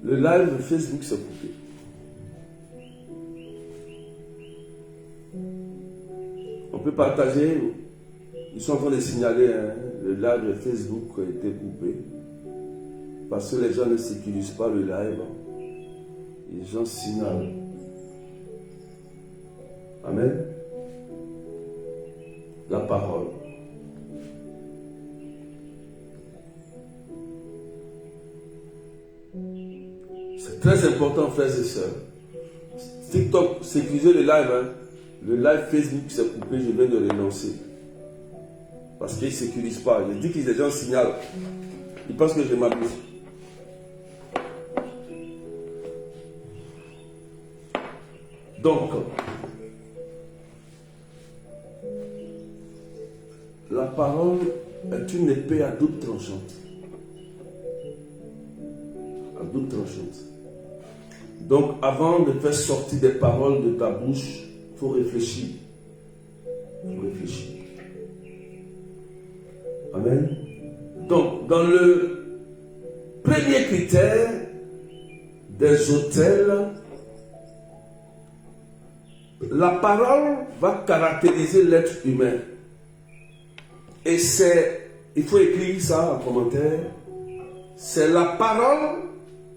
Le live Facebook s'est coupé. On peut partager. Ils sont en train de signaler, hein, le live Facebook a été coupé. Parce que les gens ne sécurisent pas le live. Les gens signalent. Amen. La parole. C'est très important, frères et sœurs. TikTok, sécurisez le live. Hein. Le live Facebook s'est coupé, je viens de renoncer. Parce qu'ils ne sécurisent pas. Je dis que les gens signalent. Ils pensent que je m'abuse. Donc, la parole est une épée à double tranchante. À double tranchante. Donc, avant de faire sortir des paroles de ta bouche, il faut réfléchir. Il faut réfléchir. Amen. Donc, dans le premier critère des autels, la parole va caractériser l'être humain. Et c'est, il faut écrire ça en commentaire, c'est la parole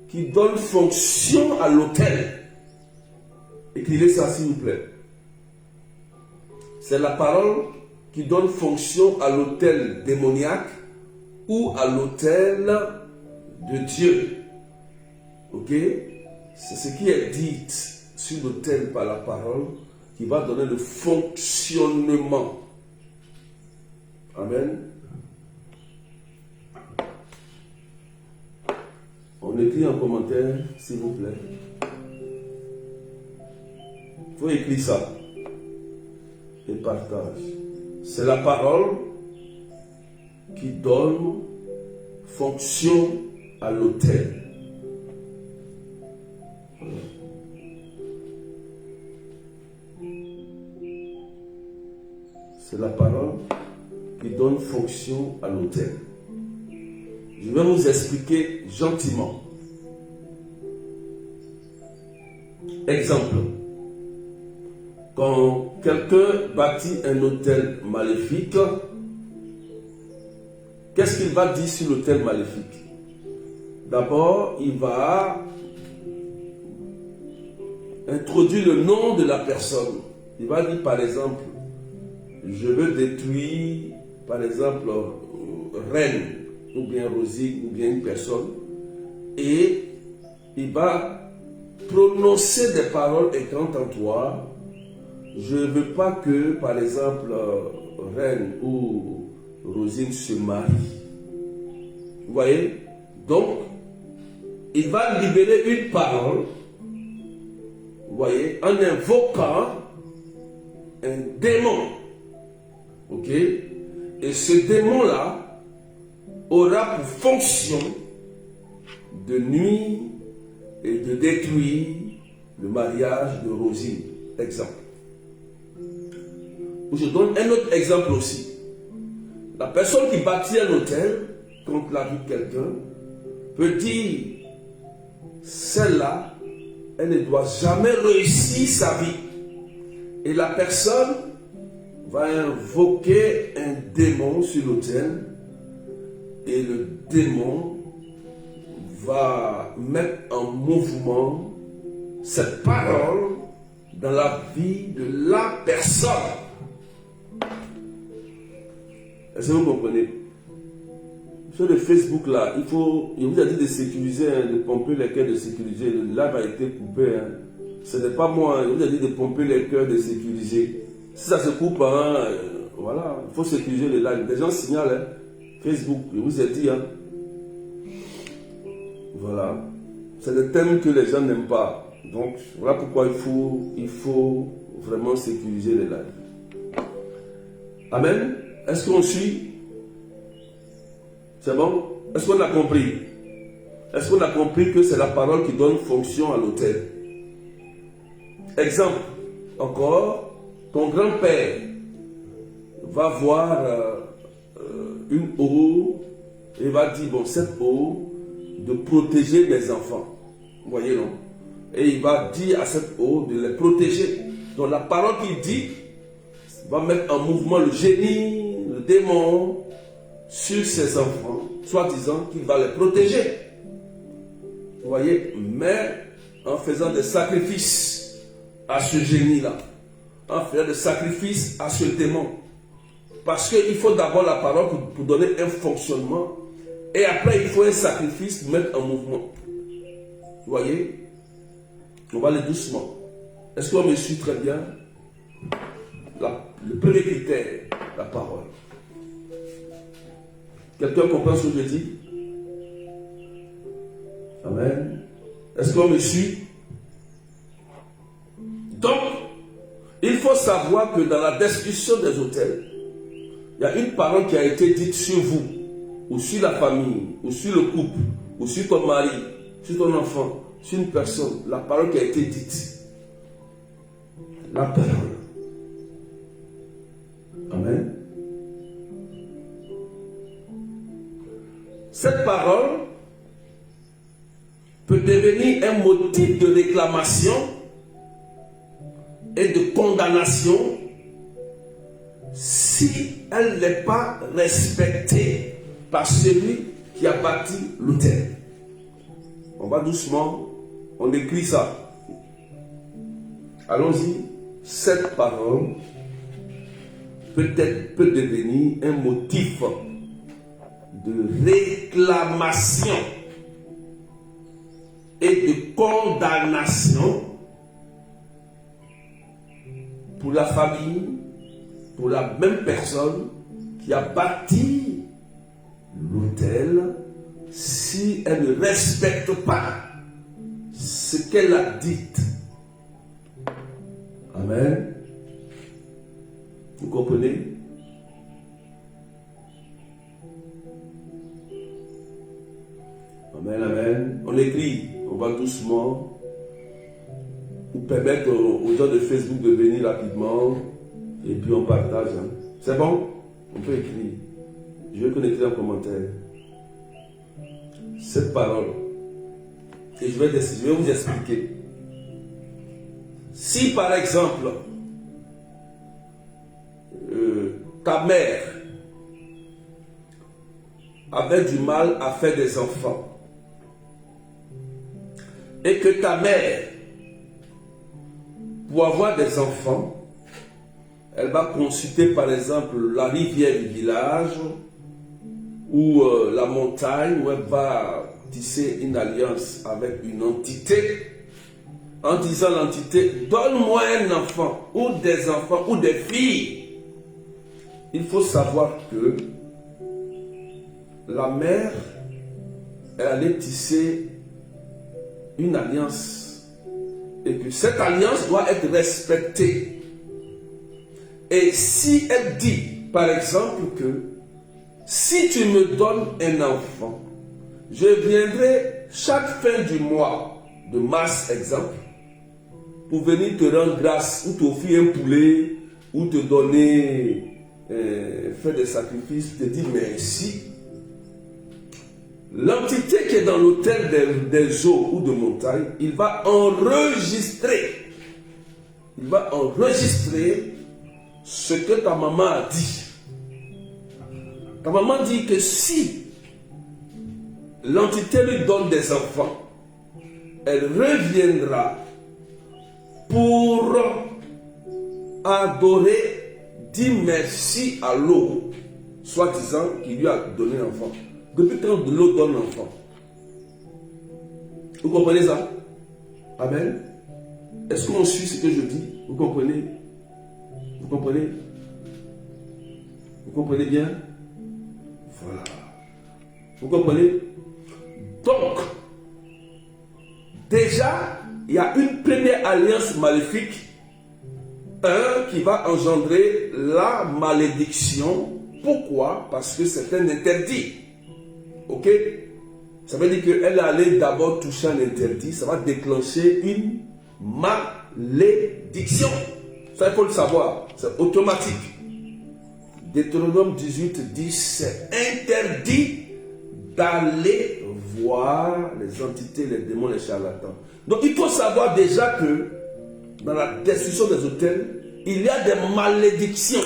qui donne fonction à l'autel. Écrivez ça s'il vous plaît. C'est la parole qui donne fonction à l'autel démoniaque ou à l'autel de Dieu. Ok? C'est ce qui est dit sur l'autel par la parole qui va donner le fonctionnement. Amen. On écrit en commentaire, s'il vous plaît. Il faut écrire ça. Et partage. C'est la parole qui donne fonction à l'autel. C'est la parole qui donne fonction à l'autel. Je vais vous expliquer gentiment. Exemple. Quand quelqu'un bâtit un autel maléfique, qu'est-ce qu'il va dire sur l'autel maléfique? D'abord, il va introduire le nom de la personne. Il va dire par exemple, je veux détruire par exemple Reine ou bien Rosine ou bien une personne, et il va prononcer des paroles incantatoire. Je ne veux pas que, par exemple, Reine ou Rosine se marient. Vous voyez? Donc, il va libérer une parole, vous voyez, en invoquant un démon. Ok? Et ce démon-là aura pour fonction de nuire et de détruire le mariage de Rosine. Exemple. Je donne un autre exemple aussi. La personne qui bâtit un hôtel contre la vie de quelqu'un peut dire, celle-là, elle ne doit jamais réussir sa vie. Et la personne va invoquer un démon sur l'autel et le démon va mettre en mouvement cette parole dans la vie de la personne. Est-ce que vous comprenez? Sur le Facebook là, il vous a dit de sécuriser, hein, de pomper les cœurs, de sécuriser. Le live a été coupé. Hein. Ce n'est pas moi, il vous a dit de pomper les cœurs, de sécuriser. Si ça se coupe, hein, voilà, il faut sécuriser le live. Des gens signalent, hein, Facebook, je vous ai dit. Hein. Voilà. C'est le thème que les gens n'aiment pas. Donc, voilà pourquoi il faut vraiment sécuriser les lives. Amen. Est-ce qu'on suit? C'est bon? Est-ce qu'on a compris? Est-ce qu'on a compris que c'est la parole qui donne fonction à l'autel? Exemple, encore, ton grand-père va voir une eau et va dire, bon, cette eau, de protéger mes enfants. Vous voyez, non? Et il va dire à cette eau de les protéger. Donc la parole qu'il dit va mettre en mouvement le génie, le démon sur ses enfants, soi-disant qu'il va les protéger. Vous voyez, mais en faisant des sacrifices à ce génie-là, en faisant des sacrifices à ce démon. Parce qu'il faut d'abord la parole pour donner un fonctionnement, et après il faut un sacrifice pour mettre en mouvement. Vous voyez? On va aller doucement. Est-ce qu'on me suit très bien? Le premier critère, la parole. Quelqu'un comprend ce que je dis? Amen. Est-ce qu'on me suit? Donc, il faut savoir que dans la description des autels, il y a une parole qui a été dite sur vous, ou sur la famille, ou sur le couple, ou sur ton mari, sur ton enfant, sur une personne. La parole qui a été dite. La parole. Amen. Cette parole peut devenir un motif de réclamation et de condamnation si elle n'est pas respectée par celui qui a bâti l'autel. On va doucement, on écrit ça. Allons-y. Cette parole peut devenir un motif de réclamation et de condamnation pour la famille, pour la même personne qui a bâti l'autel, si elle ne respecte pas ce qu'elle a dit. Amen. Vous comprenez? Amen, amen. On écrit, on va doucement, pour permettre aux gens de Facebook de venir rapidement, et puis on partage. Hein. C'est bon? On peut écrire. Je veux qu'on écrive en commentaire cette parole. Et je vais vous expliquer. Si par exemple, ta mère avait du mal à faire des enfants, et que ta mère, pour avoir des enfants, elle va consulter par exemple la rivière du village ou la montagne, où elle va tisser une alliance avec une entité, en disant à l'entité, donne-moi un enfant, ou des enfants, ou des filles. Il faut savoir que la mère, elle allait tisser une alliance, et que cette alliance doit être respectée. Et si elle dit, par exemple, que si tu me donnes un enfant, je viendrai chaque fin du mois de mars, exemple, pour venir te rendre grâce, ou t'offrir un poulet, ou te donner, faire des sacrifices, te dire merci. L'entité qui est dans l'autel des eaux ou de montagne, il va enregistrer. Il va enregistrer ce que ta maman a dit. Ta maman dit que si l'entité lui donne des enfants, elle reviendra pour adorer, dire merci à l'eau, soi-disant qu'il lui a donné un enfant. Depuis quand de l'eau donne l'enfant? Vous comprenez ça? Amen. Est-ce qu'on suit ce que je dis? Vous comprenez? Vous comprenez? Vous comprenez bien? Voilà. Vous comprenez? Donc, déjà, il y a une première alliance maléfique. Un qui va engendrer la malédiction. Pourquoi? Parce que c'est un interdit. Ok? Ça veut dire qu'elle allait d'abord toucher un interdit. Ça va déclencher une malédiction. Ça, il faut le savoir. C'est automatique. Deutéronome 18 dit, c'est interdit d'aller voir les entités, les démons, les charlatans. Donc il faut savoir déjà que dans la destruction des autels, il y a des malédictions.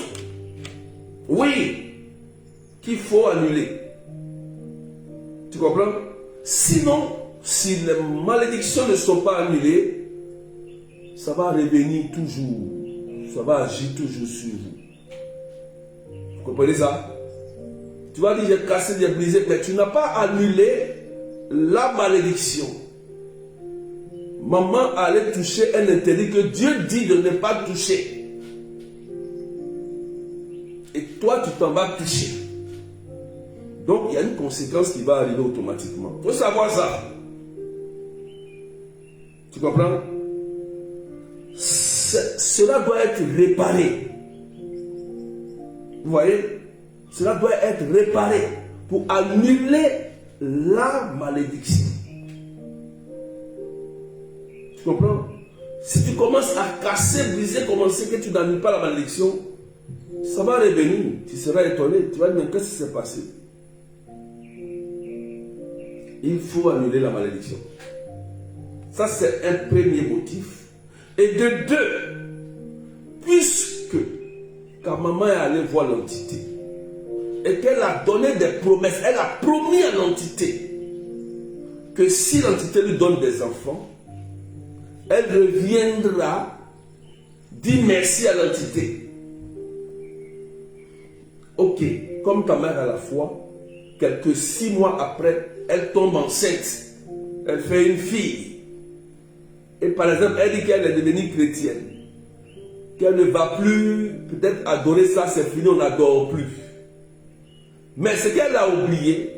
Oui, qu'il faut annuler. Tu comprends? Sinon, si les malédictions ne sont pas annulées, ça va revenir toujours. Ça va agir toujours sur vous. Vous comprenez ça? Tu vas dire, j'ai cassé, j'ai brisé, mais tu n'as pas annulé la malédiction. Maman allait toucher un interdit que Dieu dit de ne pas toucher. Et toi, tu t'en vas toucher. Donc, il y a une conséquence qui va arriver automatiquement. Il faut savoir ça. Tu comprends? Cela doit être réparé. Vous voyez? Cela doit être réparé pour annuler la malédiction. Tu comprends? Si tu commences à casser, briser, commencer, que tu n'annules pas la malédiction, ça va revenir. Tu seras étonné. Tu vas dire, mais qu'est-ce qui s'est passé? Il faut annuler la malédiction. Ça, c'est un premier motif. Et de deux, puisque ta maman est allée voir l'entité et qu'elle a donné des promesses, elle a promis à l'entité que si l'entité lui donne des enfants, elle reviendra dire merci à l'entité. Ok, comme ta mère a la foi, quelques 6 mois après, elle tombe enceinte, elle fait une fille. Et par exemple, elle dit qu'elle est devenue chrétienne, qu'elle ne va plus peut-être adorer ça, c'est fini, on n'adore plus. Mais ce qu'elle a oublié,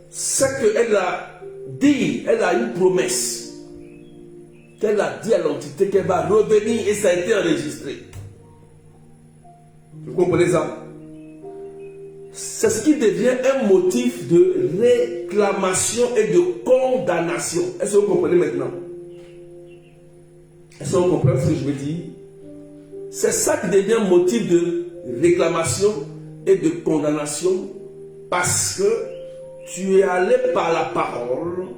c'est qu'elle a dit, elle a une promesse, qu'elle a dit à l'entité qu'elle va revenir et ça a été enregistré. Vous comprenez ça? C'est ce qui devient un motif de réclamation et de condamnation. Est-ce que vous comprenez maintenant? Est-ce que vous comprenez ce que je veux dire? C'est ça qui devient un motif de réclamation et de condamnation parce que tu es allé par la parole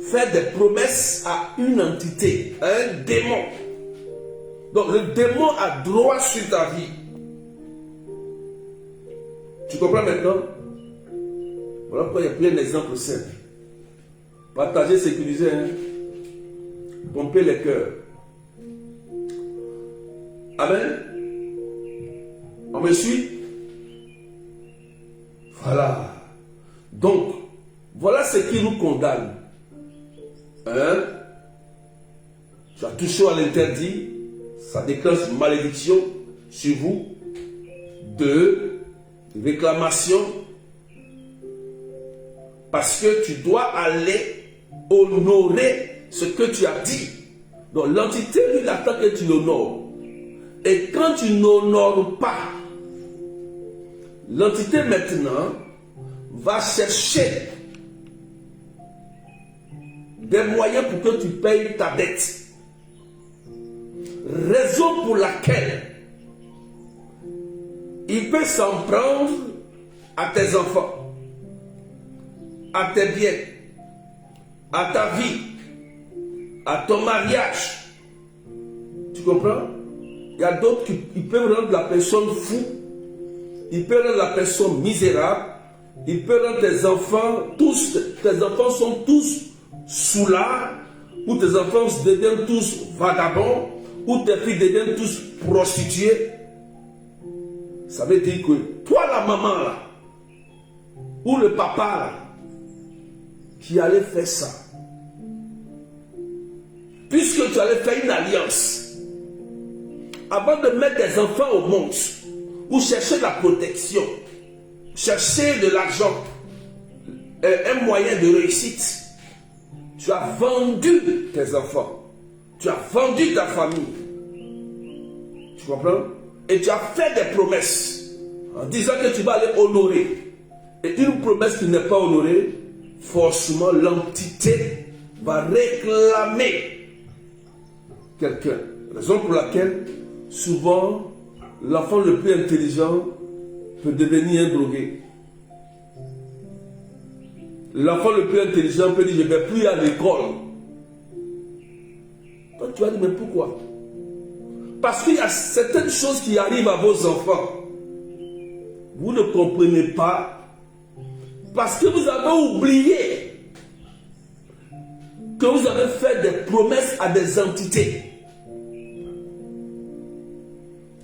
faire des promesses à une entité, à un démon. Donc le démon a droit sur ta vie. Tu comprends maintenant? Voilà pourquoi il y a plein d'exemples simples. Partager, sécuriser, hein? Pomper les cœurs. Amen. On me suit? Voilà. Donc, voilà ce qui nous condamne. 1. Tu as touché à l'interdit. Ça déclenche une malédiction sur vous. 2. Réclamation. Parce que tu dois aller honorer ce que tu as dit. Donc l'entité lui attend que tu l'honores. Et quand tu n'honores pas, l'entité maintenant va chercher des moyens pour que tu payes ta dette. Raison pour laquelle il peut s'en prendre à tes enfants, à tes biens, à ta vie, à ton mariage. Tu comprends? Il y a d'autres qui peuvent rendre la personne fou, ils peuvent rendre la personne misérable, ils peuvent rendre tes enfants, tes enfants sont tous soulards, ou tes enfants deviennent tous vagabonds, ou tes filles deviennent tous prostituées. Ça veut dire que toi la maman là, ou le papa là, qui allait faire ça, puisque tu allais faire une alliance, avant de mettre des enfants au monde, ou chercher la protection, chercher de l'argent, un moyen de réussite, tu as vendu tes enfants, tu as vendu ta famille. Tu comprends? Et tu as fait des promesses en disant que tu vas aller honorer. Et une promesse qui n'est pas honorée, forcément l'entité va réclamer quelqu'un. Raison pour laquelle souvent l'enfant le plus intelligent peut devenir un drogué. L'enfant le plus intelligent peut dire, je ne vais plus à l'école. Toi, tu vas dire, mais pourquoi? Parce qu'il y a certaines choses qui arrivent à vos enfants. Vous ne comprenez pas. Parce que vous avez oublié que vous avez fait des promesses à des entités.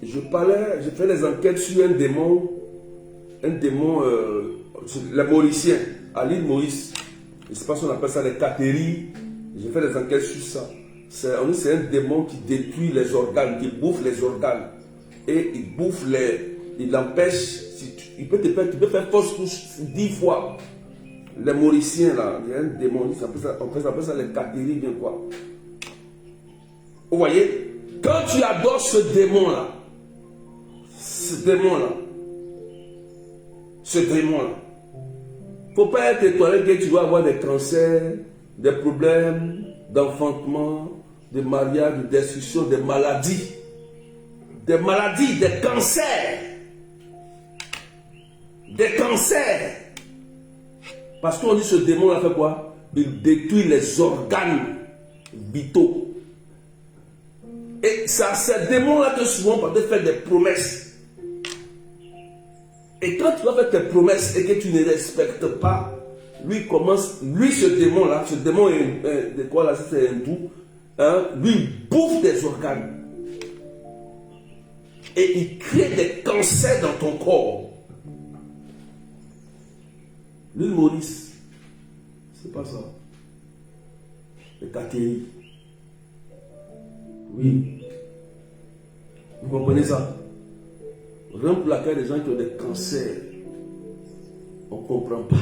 J'ai fait des enquêtes sur un démon, les Mauriciens, à l'île Maurice. Je ne sais pas si on appelle ça les catéries. J'ai fait des enquêtes sur ça. C'est un démon qui détruit les organes, qui bouffe les organes. Et il bouffe il empêche, il peut te faire, tu peux faire fausse couche 10 fois. Les Mauriciens là, il y a un démon, on appelle ça les catéries, bien quoi. Vous voyez, quand tu adores ce démon là, il ne faut pas être étonné que tu vas avoir des cancers, des problèmes d'enfantement, de mariage, de destruction, des maladies, des cancers. Des cancers. Parce qu'on dit ce démon a fait quoi? Il détruit les organes vitaux. Et ça, ce démon-là te souvent va te faire des promesses. Et quand tu vas faire tes promesses et que tu ne respectes pas, ce démon est de quoi là, c'est hindou, hein, lui il bouffe des organes. Et il crée des cancers dans ton corps. L'île Maurice, c'est pas ça. Les catéries. Oui. Vous comprenez ça? Raison pour laquelle les gens qui ont des cancers, on ne comprend pas.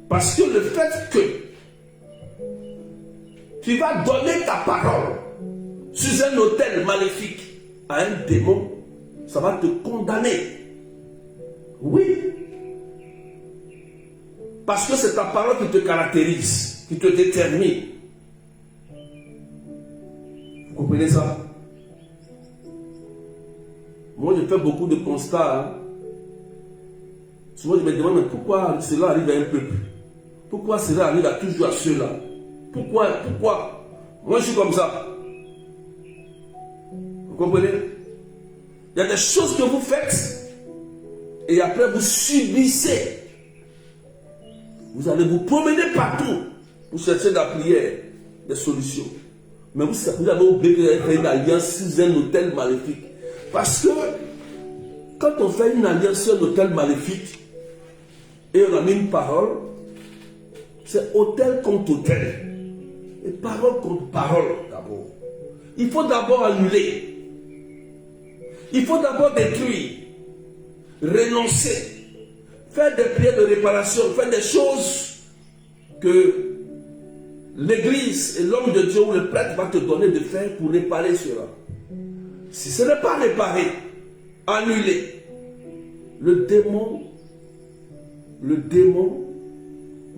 Parce que le fait que tu vas donner ta parole sur un autel maléfique à un démon, ça va te condamner. Oui. Parce que c'est ta parole qui te caractérise, qui te détermine. Vous comprenez ça? Moi, je fais beaucoup de constats. Hein. Souvent, je me demande mais pourquoi cela arrive à un peuple? Pourquoi cela arrive toujours à ceux-là? Pourquoi? Moi, je suis comme ça. Vous comprenez? Il y a des choses que vous faites et après vous subissez. Vous allez vous promener partout pour chercher de la prière, des solutions. Mais vous avez oublié que vous avez fait une alliance sous un autel maléfique. Parce que quand on fait une alliance sur un autel maléfique et on a mis une parole, c'est autel contre autel. Et parole contre parole d'abord. Il faut d'abord annuler. Il faut d'abord détruire, renoncer, faire des prières de réparation, faire des choses que l'église et l'homme de Dieu ou le prêtre va te donner de faire pour réparer cela. Si ce n'est pas réparé, annulé, le démon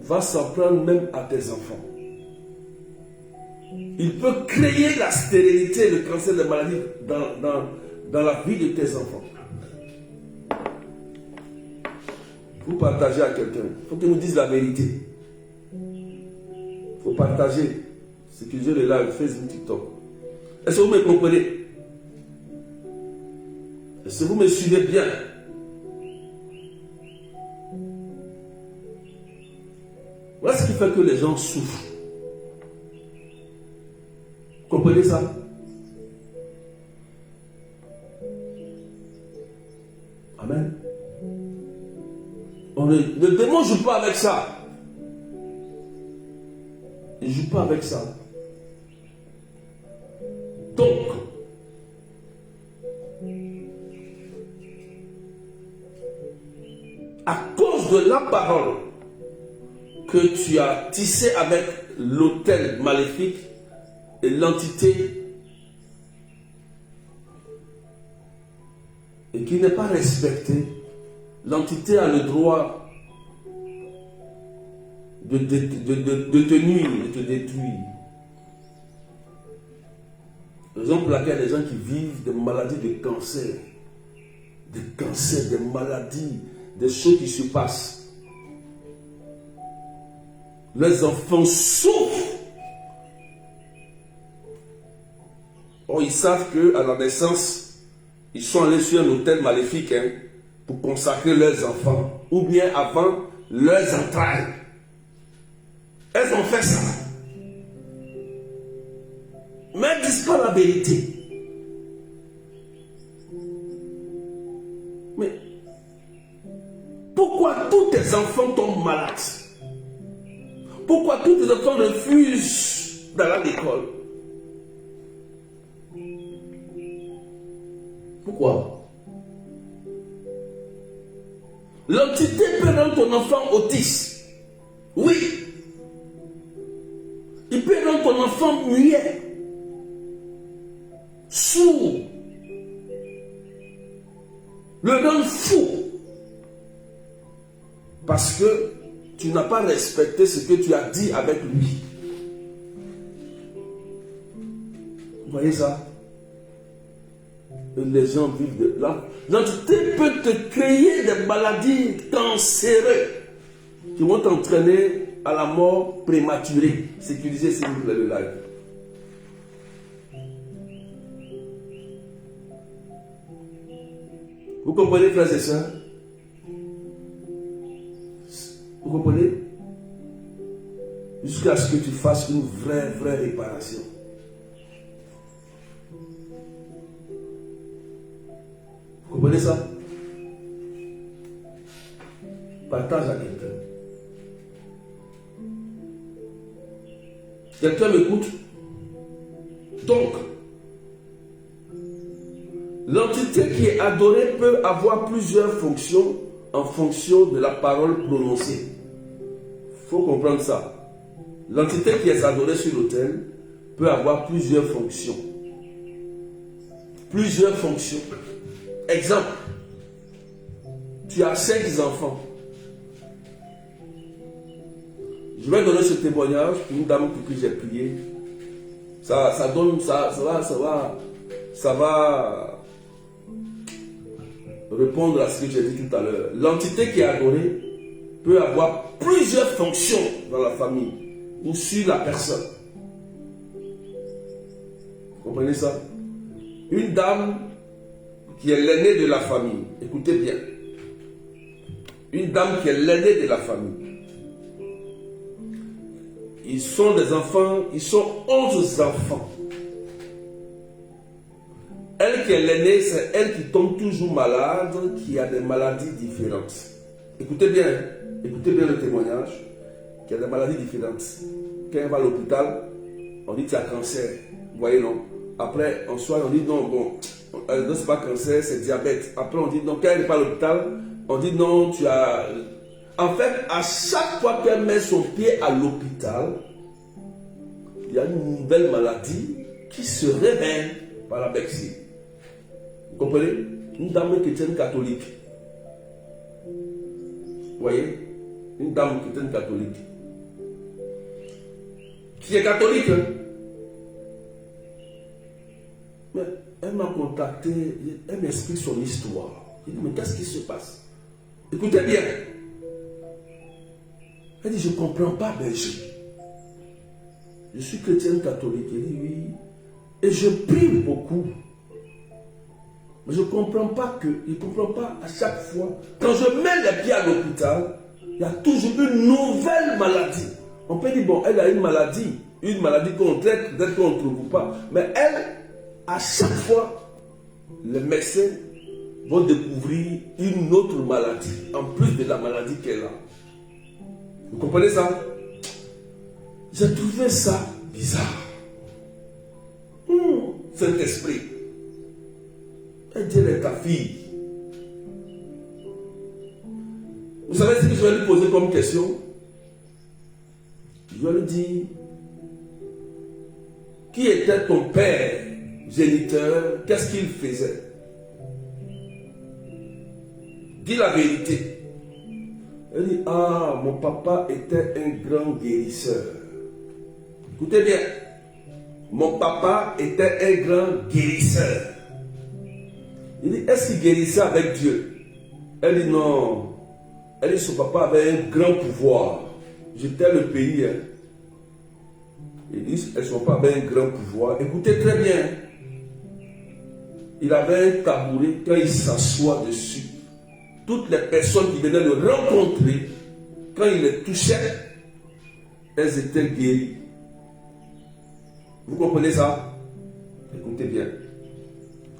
va s'en prendre même à tes enfants. Il peut créer la stérilité, le cancer, les maladies dans la vie de tes enfants. Vous partagez à quelqu'un. Il faut qu'il nous dise la vérité. Il faut partager ce que je live, Facebook, TikTok. Est-ce que vous me comprenez? Est-ce que vous me suivez bien? Voilà ce qui fait que les gens souffrent. Vous comprenez ça? Amen. Le démon ne joue pas avec ça. Il ne joue pas avec ça. Donc, à cause de la parole que tu as tissée avec l'autel maléfique et l'entité et qui n'est pas respectée, l'entité a le droit de te nuire, de te détruire. Raison pour laquelle les gens qui vivent des maladies de cancer, des maladies, des choses qui se passent. Les enfants souffrent. Or, ils savent qu'à la naissance, ils sont allés sur un autel maléfique pour consacrer leurs enfants. Ou bien avant leurs entrailles. Elles ont fait ça. Mais elles ne disent pas la vérité. Mais pourquoi tous tes enfants tombent malades? Pourquoi tous tes enfants refusent d'aller à l'école? Pourquoi? L'entité peut rendre ton enfant autiste. Oui. Il peut rendre ton enfant muet, sourd, le rendre fou. Parce que tu n'as pas respecté ce que tu as dit avec lui. Vous voyez ça? Et les gens vivent de là. L'entité peut te créer des maladies cancéreuses qui vont t'entraîner à la mort prématurée. Sécurisez s'il vous plaît le live. Vous comprenez, frères et sœurs? Vous comprenez? Jusqu'à ce que tu fasses une vraie réparation. Vous comprenez ça? Partage à quelqu'un. Quelqu'un m'écoute? Donc, l'entité qui est adorée peut avoir plusieurs fonctions en fonction de la parole prononcée. Il faut comprendre ça. L'entité qui est adorée sur l'autel peut avoir plusieurs fonctions. Plusieurs fonctions. Exemple, tu as 5 enfants. Je vais donner ce témoignage pour une dame pour qui j'ai prié. Ça va répondre à ce que j'ai dit tout à l'heure. L'entité qui est adorée peut avoir plusieurs fonctions dans la famille ou sur la personne. Vous comprenez ça? Une dame qui est l'aînée de la famille. Écoutez bien. Une dame qui est l'aînée de la famille. Ils sont des enfants, ils sont 11 enfants. Elle qui est l'aînée, c'est elle qui tombe toujours malade, qui a des maladies différentes. Écoutez bien le témoignage, qui a des maladies différentes. Quand elle va à l'hôpital, on dit tu as cancer. Vous voyez, non? Après, en soi, on dit non, bon, non, c'est pas cancer, c'est diabète. Après, on dit non, quand elle n'est pas à l'hôpital, on dit non, tu as... En fait, à chaque fois qu'elle met son pied à l'hôpital, il y a une nouvelle maladie qui se réveille par la médecine. Vous comprenez? Une dame chrétienne catholique. Vous voyez? Une dame chrétienne catholique. Qui est catholique, hein? Mais elle m'a contacté, elle m'explique son histoire. Je dis, mais qu'est-ce qui se passe? Écoutez bien. Elle dit, je ne comprends pas, berger. Je suis chrétienne catholique. Elle dit, oui. Et je prie beaucoup. Mais je ne comprends pas à chaque fois. Quand je mets les pieds à l'hôpital, il y a toujours une nouvelle maladie. On peut dire, bon, elle a une maladie qu'on traite, peut-être qu'on ne trouve pas. Mais elle, à chaque fois, les médecins vont découvrir une autre maladie, en plus de la maladie qu'elle a. Vous comprenez ça? J'ai trouvé ça bizarre. Saint-Esprit, elle dit, elle est ta fille. Vous savez ce que je vais lui poser comme question? Je vais lui dire, qui était ton père géniteur? Qu'est-ce qu'il faisait? Dis la vérité. Elle dit, ah, mon papa était un grand guérisseur. Écoutez bien. Mon papa était un grand guérisseur. Il dit, est-ce qu'il guérissait avec Dieu? Elle dit, non. Elle dit son papa avait un grand pouvoir. J'étais le pays. Hein. Il dit son papa avait un grand pouvoir. Écoutez très bien. Il avait un tabouret. Quand il s'assoit dessus, toutes les personnes qui venaient le rencontrer, quand il les touchait, elles étaient guéries. Vous comprenez ça? Écoutez bien.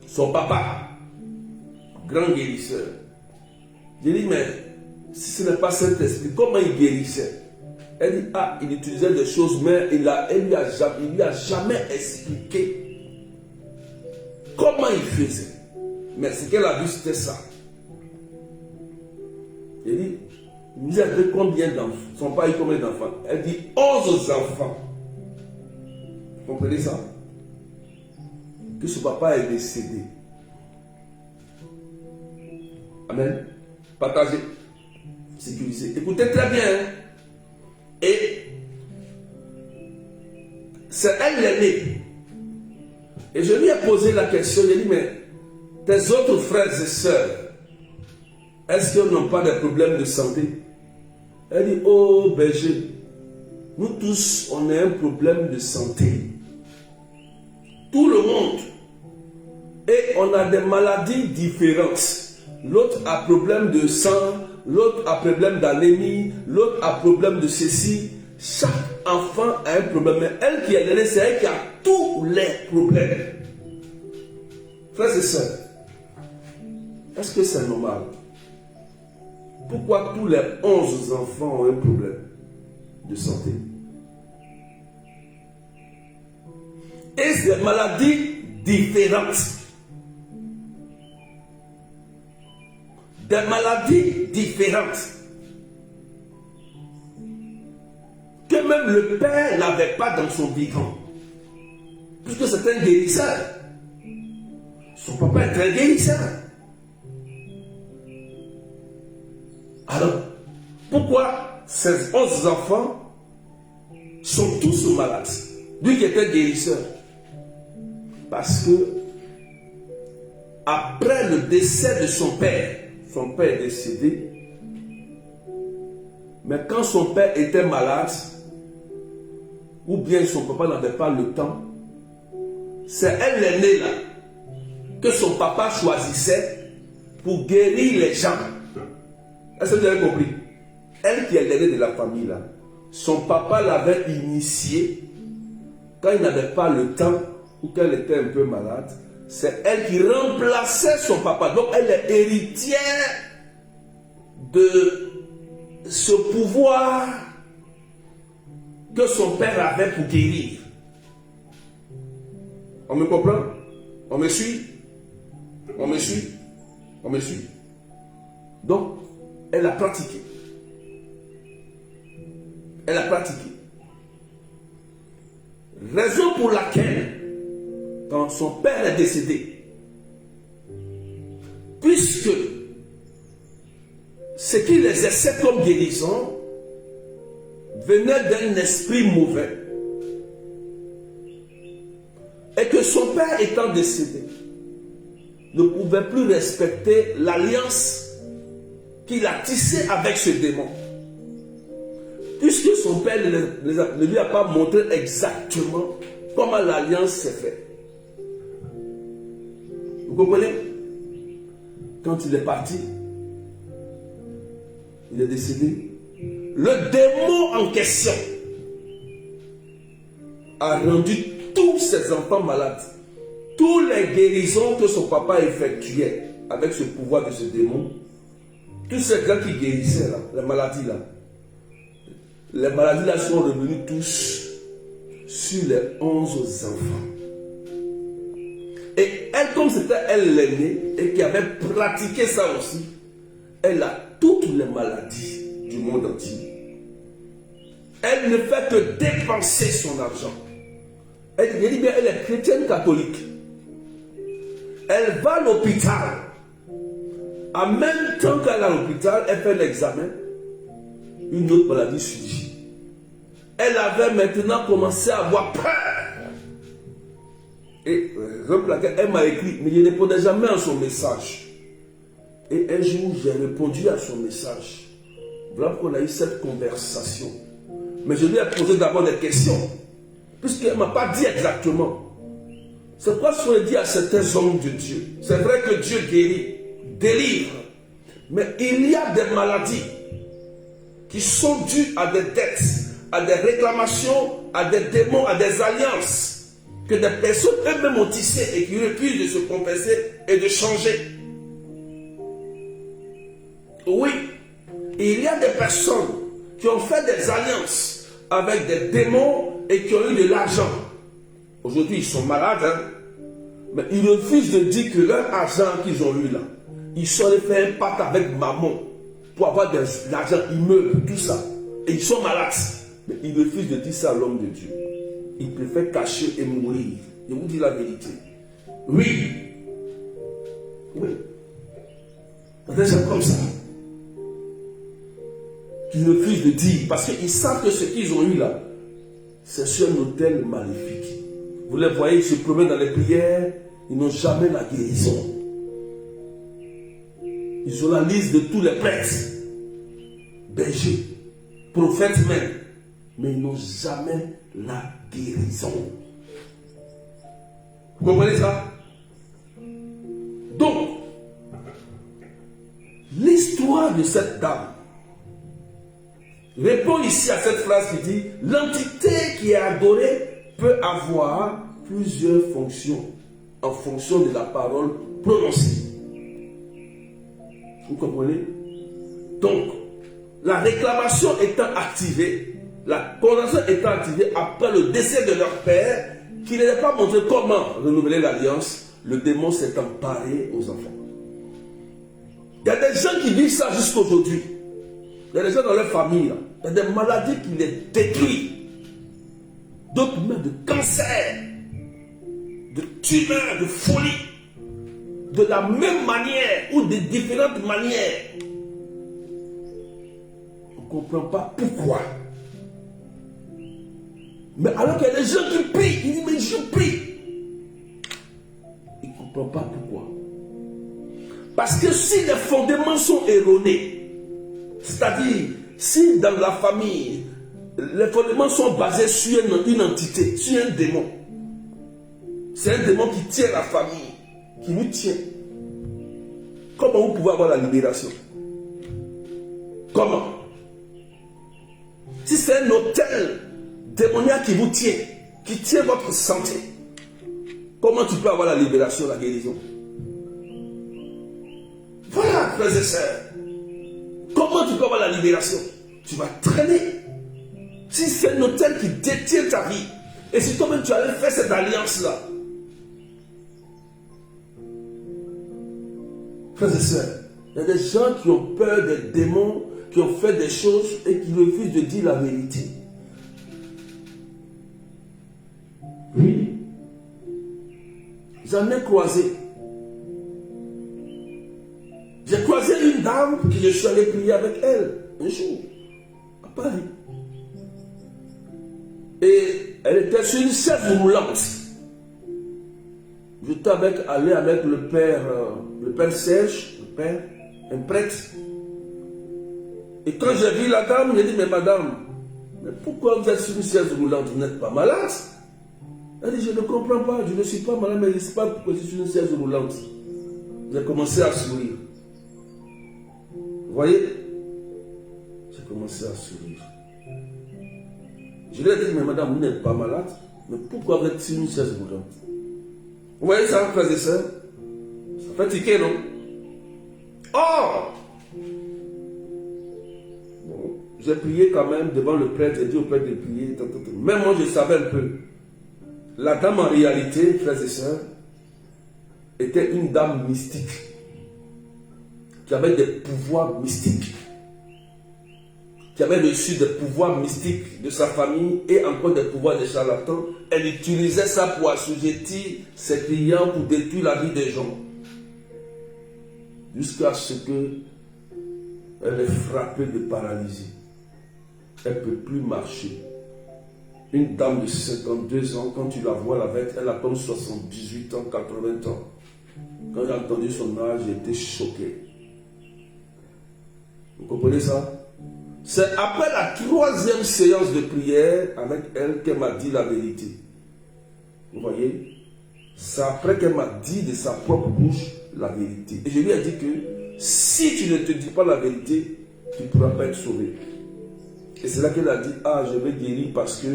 Son papa, grand guérisseur. J'ai dit, mais si ce n'est pas Saint-Esprit, comment il guérissait? Elle dit, ah, il utilisait des choses, mais il lui a jamais expliqué comment il faisait. Mais ce qu'elle a vu, c'était ça. Elle dit, vous avez combien d'enfants? Son père a eu combien d'enfants? Elle dit, 11 enfants. Vous comprenez ça? Que ce papa est décédé. Amen. Partagez. Sécurisez. Écoutez très bien. Hein? Et c'est elle l'aînée. Et je lui ai posé la question. Je lui ai dit, mais tes autres frères et sœurs, est-ce qu'ils n'ont pas de problèmes de santé? Elle dit, oh berger, nous tous, on a un problème de santé. Tout le monde. Et on a des maladies différentes. L'autre a problème de sang, l'autre a problème d'anémie, l'autre a problème de ceci. Chaque enfant a un problème. Mais elle qui est l'aînée, c'est elle qui a tous les problèmes. Frères et sœurs, est-ce que c'est normal? Pourquoi tous les 11 enfants ont un problème de santé? Et c'est des maladies différentes. Des maladies différentes. Que même le père n'avait pas dans son vivant. Puisque c'est un guérisseur. Son papa est un guérisseur. Alors, pourquoi ces 11 enfants sont tous malades? Lui qui était guérisseur. Parce que après le décès de son père est décédé, mais quand son père était malade, ou bien son papa n'avait pas le temps, c'est elle l'aînée là que son papa choisissait pour guérir les gens. Est-ce que vous avez compris? Elle qui est l'aînée de la famille là, son papa l'avait initiée quand il n'avait pas le temps ou qu'elle était un peu malade. C'est elle qui remplaçait son papa. Donc elle est héritière de ce pouvoir que son père avait pour guérir. On me comprend? On me suit? On me suit? On me suit? Donc, elle a pratiqué. Elle a pratiqué. Raison pour laquelle, quand son père est décédé, puisque ce qui les essaie comme guérison venait d'un esprit mauvais, et que son père étant décédé, ne pouvait plus respecter l'alliance qu'il a tissée avec ce démon. Puisque son père ne lui a pas montré exactement comment l'alliance s'est faite. Vous comprenez? Quand il est parti, il est décédé. Le démon en question a rendu tous ses enfants malades. Tous les guérisons que son papa effectuait avec ce pouvoir de ce démon, tous ces gens qui guérissaient là, les maladies là sont revenus tous sur les 11 enfants. Et elle, comme c'était elle l'aînée et qui avait pratiqué ça aussi, elle a toutes les maladies du monde entier. Elle ne fait que dépenser son argent. Elle dit bien, elle est chrétienne catholique. Elle va à l'hôpital. En même temps qu'elle est à l'hôpital, elle fait l'examen. Une autre maladie surgit. Elle avait maintenant commencé à avoir peur. Et elle m'a écrit, mais je ne répondais jamais à son message. Et un jour, j'ai répondu à son message. Voilà pourquoi on a eu cette conversation. Mais je lui ai posé d'abord des questions. Puisqu'elle ne m'a pas dit exactement. C'est pourquoi je lui ai dit à certains hommes de Dieu. C'est vrai que Dieu guérit, délivre. Mais il y a des maladies qui sont dues à des dettes, à des réclamations, à des démons, à des alliances que des personnes elles-mêmes ont tissées et qui refusent de se compenser et de changer. Oui, il y a des personnes qui ont fait des alliances avec des démons et qui ont eu de l'argent. Aujourd'hui, ils sont malades, hein? Mais ils refusent de dire que leur argent qu'ils ont eu là, ils sont allés faire un pacte avec maman pour avoir de l'argent, immeuble, tout ça. Et ils sont malades. Mais ils refusent de dire ça à l'homme de Dieu. Ils préfèrent cacher et mourir. Je vous dis la vérité. Oui. Oui. C'est des gens comme ça. Qui refusent de dire. Parce qu'ils savent que ce qu'ils ont eu là, c'est sur un autel maléfique. Vous les voyez, ils se promènent dans les prières. Ils n'ont jamais la guérison. Ils ont la liste de tous les prêtres, bergers, prophètes même, mais ils n'ont jamais la guérison. Vous comprenez ça? Donc, l'histoire de cette dame répond ici à cette phrase qui dit: l'entité qui est adorée peut avoir plusieurs fonctions en fonction de la parole prononcée. Vous comprenez? Donc, la réclamation étant activée, la condamnation étant activée après le décès de leur père, qui ne n'avait pas montré comment renouveler l'alliance, le démon s'est emparé aux enfants. Il y a des gens qui vivent ça jusqu'à aujourd'hui. Il y a des gens dans leur famille, là. Il y a des maladies qui les détruisent. D'autres même de cancer, de tumeurs, de folie. De la même manière ou de différentes manières. On ne comprend pas pourquoi. Mais alors qu'il y a des gens qui prient, ils disent: mais je prie. Ils ne comprennent pas pourquoi. Parce que si les fondements sont erronés, c'est-à-dire si dans la famille, les fondements sont basés sur une entité, sur un démon, c'est un démon qui tient la famille, qui nous tient. Comment vous pouvez avoir la libération? Comment? Si c'est un hôtel démoniaque qui vous tient, qui tient votre santé, comment tu peux avoir la libération, la guérison? Voilà, frères et sœurs. Comment tu peux avoir la libération? Tu vas traîner. Si c'est un hôtel qui détient ta vie, et si toi-même tu allais faire cette alliance-là, frères et sœurs, il y a des gens qui ont peur des démons, qui ont fait des choses et qui refusent de dire la vérité. Oui. J'en ai croisé. J'ai croisé une dame que je suis allé prier avec elle un jour, à Paris. Et elle était sur une chaise roulante. J'étais allé avec le père Serge, un prêtre. Et quand j'ai vu la dame, j'ai dit: mais madame, mais pourquoi vous êtes sur une chaise roulante? Vous n'êtes pas malade? Elle dit: je ne comprends pas, je ne suis pas malade, mais je ne sais pas pourquoi je suis sur une chaise roulante. J'ai commencé à sourire. Vous voyez? J'ai commencé à sourire. Je lui ai dit: mais madame, vous n'êtes pas malade, mais pourquoi vous êtes sur une chaise roulante? Vous voyez ça, frères et sœurs? Ça fait tiquer, non? Oh! Bon, j'ai prié quand même devant le prêtre, j'ai dit au prêtre de prier. Même moi, je savais un peu. La dame, en réalité, frères et sœurs, était une dame mystique, qui avait des pouvoirs mystiques, qui avait reçu des pouvoirs mystiques de sa famille et encore des pouvoirs de charlatans. Elle utilisait ça pour assujettir ses clients, pour détruire la vie des gens. Jusqu'à ce qu'elle est frappée de paralysie. Elle ne peut plus marcher. Une dame de 52 ans, quand tu la vois avec, elle a comme 78 ans, 80 ans. Quand j'ai entendu son âge, j'ai été choqué. Vous comprenez ça? C'est après la 3e séance de prière avec elle qu'elle m'a dit la vérité. Vous voyez? C'est après qu'elle m'a dit de sa propre bouche la vérité. Et je lui ai dit que si tu ne te dis pas la vérité, tu ne pourras pas être sauvé. Et c'est là qu'elle a dit, ah, je vais guérir parce que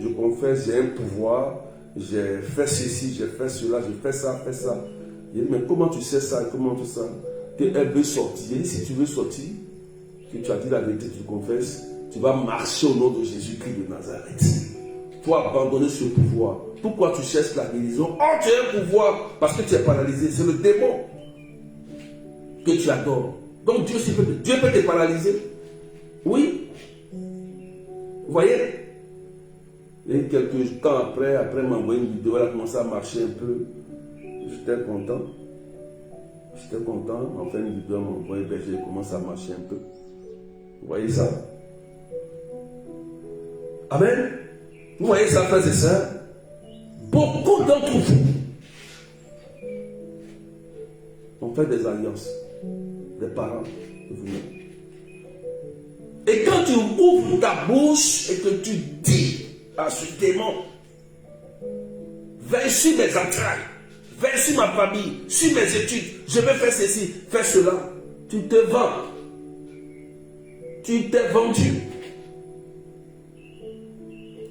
je confesse, j'ai un pouvoir, j'ai fait ceci, j'ai fait cela, j'ai fait ça, fait ça. J'ai dit, mais comment tu sais ça, comment tout ça? Qu'elle veut sortir. J'ai dit, si tu veux sortir, que tu as dit la vérité, tu confesses, tu vas marcher au nom de Jésus-Christ de Nazareth. Il faut abandonner ce pouvoir. Pourquoi tu cherches la guérison? Oh, tu as un pouvoir parce que tu es paralysé. C'est le démon que tu adores. Donc Dieu peut te paralyser. Oui. Vous voyez? Et quelques temps après m'a envoyé une vidéo, elle a commencé à marcher un peu. J'étais content. On m'a fait une vidéo, m'a envoyé, ben, j'ai commencé à marcher un peu. Vous voyez ça? Amen. Vous voyez ça, frères et sœurs? Beaucoup d'entre vous ont fait des alliances, des parents de vous-même. Et quand tu ouvres ta bouche et que tu dis à ce démon, viens sur mes entrailles, viens sur ma famille, sur mes études, je vais faire ceci, faire cela, tu te vends. Tu t'es vendu.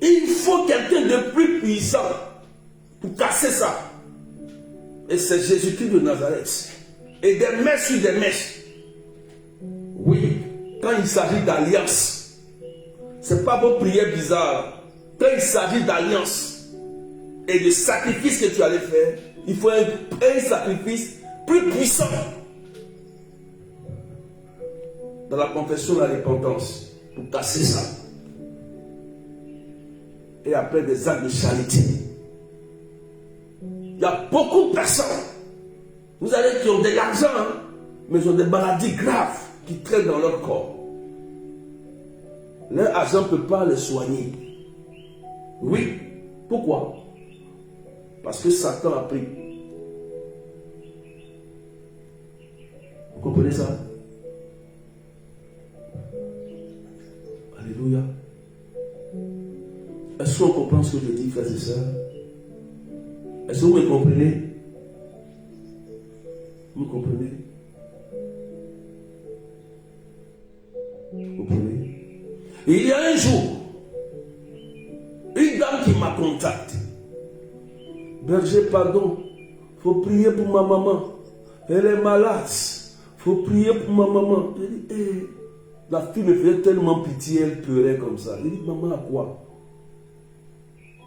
Il faut quelqu'un de plus puissant pour casser ça. Et c'est Jésus-Christ de Nazareth. Et des mèches sur des mèches. Oui, quand il s'agit d'alliance, ce n'est pas vos prières bizarres. Quand il s'agit d'alliance et de sacrifice que tu allais faire, il faut un sacrifice plus puissant. Dans la confession de la repentance, pour casser ça. Et après des actes de charité. Il y a beaucoup de personnes, vous allez qui ont de l'argent, hein, mais ils ont des maladies graves qui traînent dans leur corps. Leur argent ne peut pas les soigner. Oui. Pourquoi? Parce que Satan a pris. Vous comprenez ça? Alléluia. Est-ce qu'on comprend ce que je dis, frères et sœurs? Est-ce que vous me comprenez? Vous me comprenez? Vous comprenez? Et il y a un jour, une dame qui m'a contacté. Berger, pardon, il faut prier pour ma maman. Elle est malade. Il faut prier pour ma maman. J'ai dit, hey. La fille me faisait tellement pitié, elle pleurait comme ça. J'ai dit, maman, à quoi?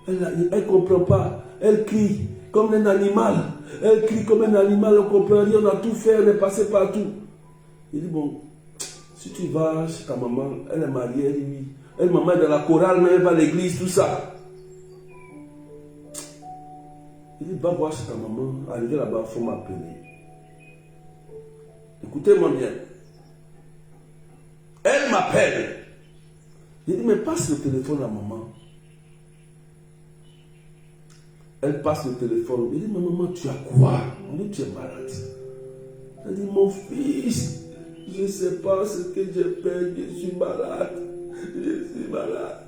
Elle ne comprend pas. Elle crie comme un animal. Elle crie comme un animal, on ne comprend rien, on a tout fait, elle est passée partout. Il dit, bon, si tu vas chez ta maman, elle est mariée, elle dit oui. Elle, maman, est dans la chorale, mais elle va à l'église, tout ça. Il dit, va voir chez ta maman, arrivé là-bas, il faut m'appeler. Écoutez-moi bien. Elle m'appelle. Il dit, mais passe le téléphone à maman. Elle passe le téléphone. Il dit, mais maman, tu as quoi? On dit, tu es malade. Elle dit, mon fils, je ne sais pas ce que j'ai fait, je suis malade. Je suis malade.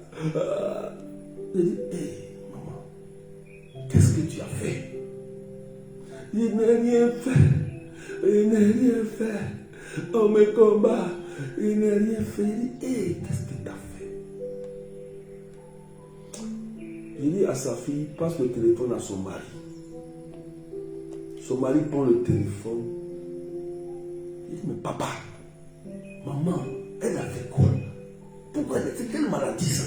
Il dit, hé, maman, qu'est-ce que tu as fait? Il n'a rien fait. Il n'a rien fait. On me combat. Il n'a rien fait. Il dit, hé, qu'est-ce que tu as fait? Il dit à sa fille, passe le téléphone à son mari. Son mari prend le téléphone. Il dit, mais papa, maman, elle avait quoi? Pourquoi elle était quelle maladie ça?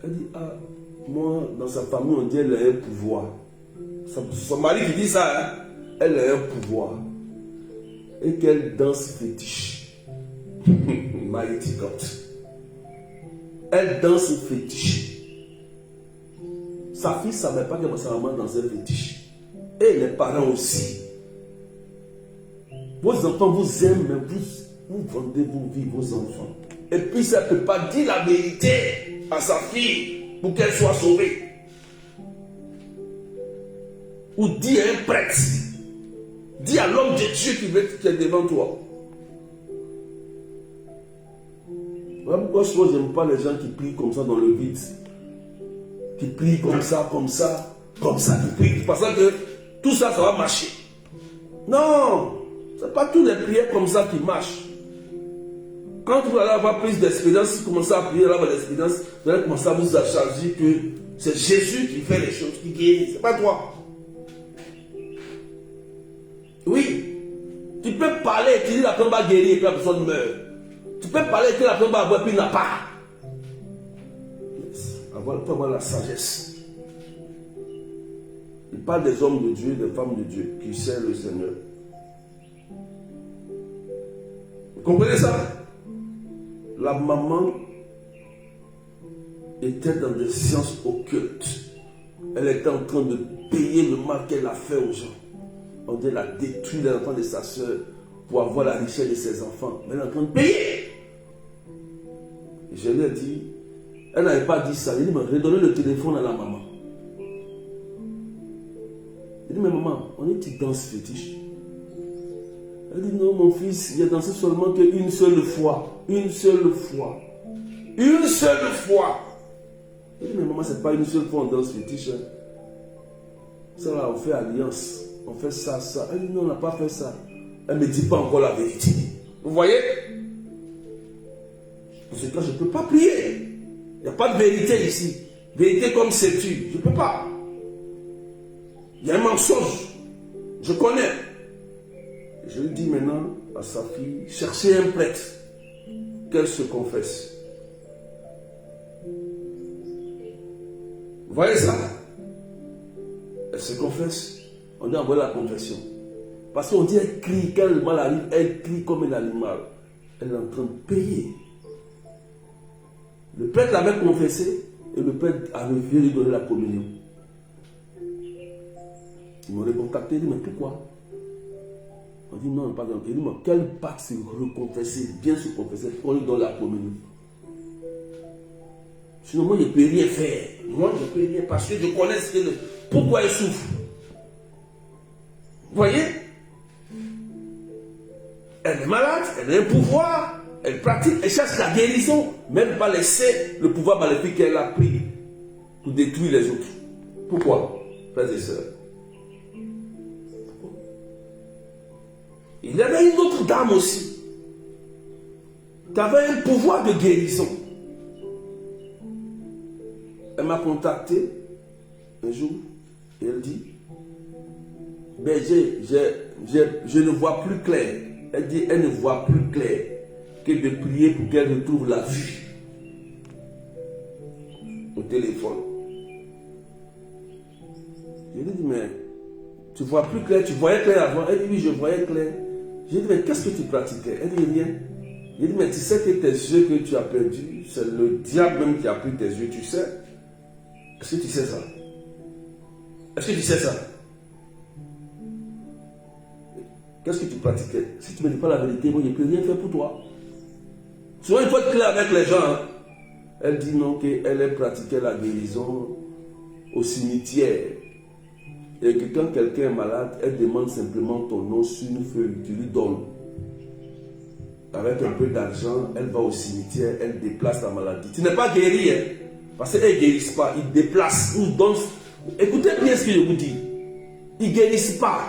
Elle dit, ah, moi, dans sa famille, on dit qu'elle a un pouvoir. Son mari qui dit ça, hein? Elle a un pouvoir. Et qu'elle danse fétiche. Mighty God. Elle danse fétiche. Sa fille ne savait pas que sa maman dansait fétiche. Et les parents aussi. Vos enfants vous aiment, mais vous vendez vos vies, vos enfants. Et puis ça ne peut pas dire la vérité à sa fille pour qu'elle soit sauvée. Ou dire à un prêtre. Dis à l'homme de Dieu qui est devant toi. Voilà pourquoi souvent je n'aime pas les gens qui prient comme ça dans le vide. Qui prient comme ça, qui prient. Parce que tout ça, ça va marcher. Non, ce n'est pas toutes les prières comme ça qui marchent. Quand vous allez avoir plus d'expérience, vous commencez à prier, avoir l'expérience, vous allez commencer à vous charger que c'est Jésus qui fait les choses, qui guérit, ce n'est pas toi. Oui, tu peux parler, tu dis la personne va guérir et que la personne meurt. Tu peux parler que la personne va avoir puis il n'a pas. Il faut avoir la sagesse. Il parle des hommes de Dieu, des femmes de Dieu qui servent le Seigneur. Vous comprenez ça? La maman était dans des sciences occultes. Elle était en train de payer le mal qu'elle a fait aux gens. On dit qu'elle a détruit les enfants de sa soeur pour avoir la richesse de ses enfants. Mais elle est en train de payer. Et je lui ai dit, elle n'avait pas dit ça. Elle dit, mais redonnez le téléphone à la maman. Elle dit, mais maman, on est une danse fétiche. Elle dit, non, mon fils, il a dansé seulement qu'une seule fois. Une seule fois. Une seule fois. Elle dit, mais maman, c'est pas une seule fois en danse fétiche. Hein. Ça là, on fait alliance. On fait ça, ça. Elle dit, non, on n'a pas fait ça. Elle ne me dit pas encore la vérité. Vous voyez? Dans ce cas, je ne peux pas prier. Il n'y a pas de vérité ici. Vérité comme sais-tu. Je ne peux pas. Il y a un mensonge. Je connais. Je lui dis maintenant à sa fille, cherchez un prêtre, qu'elle se confesse. Vous voyez ça? Elle se confesse. On dit envoyer la confession. Parce qu'on dit elle crie, quand le mal arrive, elle crie comme un animal. Elle est en train de payer. Le prêtre l'avait confessé et le prêtre avait refusé de lui donner la communion. Il m'aurait contacté, il dit, mais pourquoi? On dit non, pas. Il dit, mais quel pacte se reconfesser, bien se confesser, pour lui donner la communion? Sinon, moi, je ne peux rien faire. Moi, je ne peux rien parce que je connais pourquoi elle souffre. Vous voyez? Elle est malade, elle a un pouvoir, elle pratique, elle cherche la guérison, mais elle ne va pas laisser le pouvoir maléfique qu'elle a pris pour détruire les autres. Pourquoi, frères et sœurs? Il y avait une autre dame aussi qui avait un pouvoir de guérison. Elle m'a contacté un jour et elle dit, ben je ne vois plus clair. Elle dit, elle ne voit plus clair que de prier pour qu'elle retrouve la vue au téléphone. Je lui ai dit, mais tu vois plus clair, tu voyais clair avant? Elle dit, oui, je voyais clair. J'ai dit, mais qu'est-ce que tu pratiquais? Elle dit, rien. J'ai dit, mais tu sais que tes yeux que tu as perdus, c'est le diable même qui a pris tes yeux, tu sais? Est-ce que tu sais ça? Est-ce que tu sais ça? Qu'est-ce que tu pratiquais? Si tu ne me dis pas la vérité, moi je ne peux rien faire pour toi. Souvent il faut être clair avec les gens. Hein. Elle dit non, qu'elle pratiquait la guérison au cimetière. Et que quand quelqu'un est malade, elle demande simplement ton nom sur une feuille, tu lui donnes. Avec un peu d'argent, elle va au cimetière, elle déplace la maladie. Tu n'es pas guéri, hein, parce qu'elle ne guérissent pas, ils déplacent, ils donnent. Écoutez bien ce que je vous dis. Ils ne guérissent pas.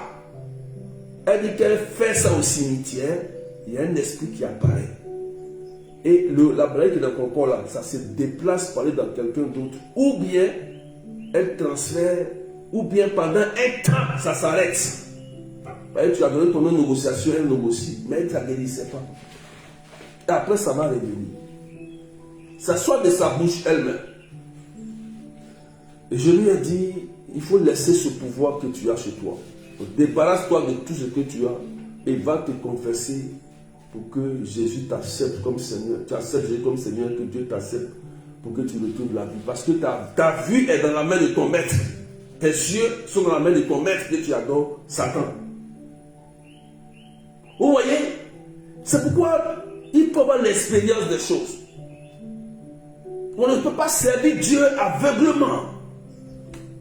Elle dit qu'elle fait ça au cimetière, il y a un esprit qui apparaît. Et la maladie qui est dans ton corps là, ça se déplace pour aller dans quelqu'un d'autre. Ou bien, elle transfère, ou bien pendant un temps, ça s'arrête. Tu as donné ton nom de négociation, elle négocie, mais elle ne la guérissait pas. Et après, ça va revenir. Ça sort de sa bouche elle-même. Et je lui ai dit, il faut laisser ce pouvoir que tu as chez toi. Débarrasse-toi de tout ce que tu as et va te confesser pour que Jésus t'accepte comme Seigneur. Tu acceptes Jésus comme Seigneur, que Dieu t'accepte pour que tu retrouves la vie. Parce que ta vue est dans la main de ton maître. Tes yeux sont dans la main de ton maître que tu adores, Satan. Vous voyez? C'est pourquoi il faut avoir l'expérience des choses. On ne peut pas servir Dieu aveuglement.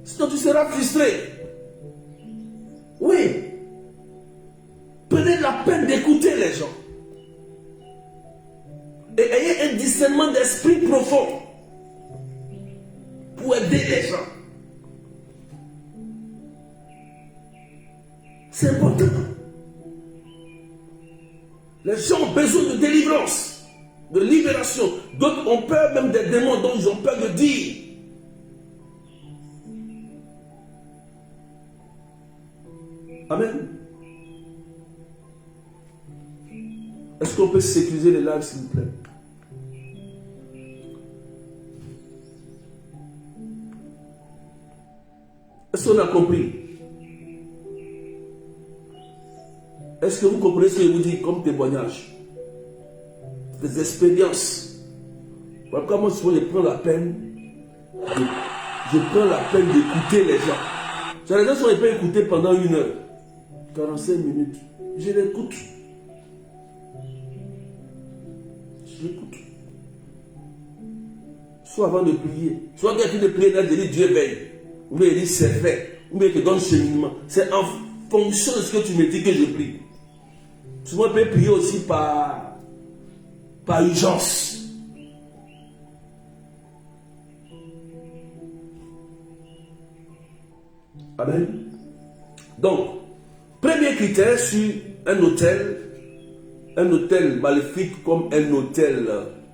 Sinon tu seras frustré. Oui. Prenez la peine d'écouter les gens. Et ayez un discernement d'esprit profond pour aider les gens. C'est important. Les gens ont besoin de délivrance, de libération. D'autres ont peur même des démons dont ils ont peur de dire. Amen. Est-ce qu'on peut sécuriser les larmes, s'il vous plaît? Est-ce qu'on a compris? Est-ce que vous comprenez ce que je vous dis comme témoignage? Des expériences. Pourquoi moi souvent je prends la peine d'écouter les gens. J'ai les gens sont pas écouter pendant 1 heure, 45 minutes. Je l'écoute. J'écoute. Soit avant de prier, soit quelqu'un de prier, là, je dis Dieu veille. Ou bien il dit c'est fait. Ou bien il te donne cheminement. C'est en fonction de ce que tu me dis que je prie. Souvent, on peut prier aussi par urgence. Amen. Donc, premier critère sur un hôtel maléfique comme un hôtel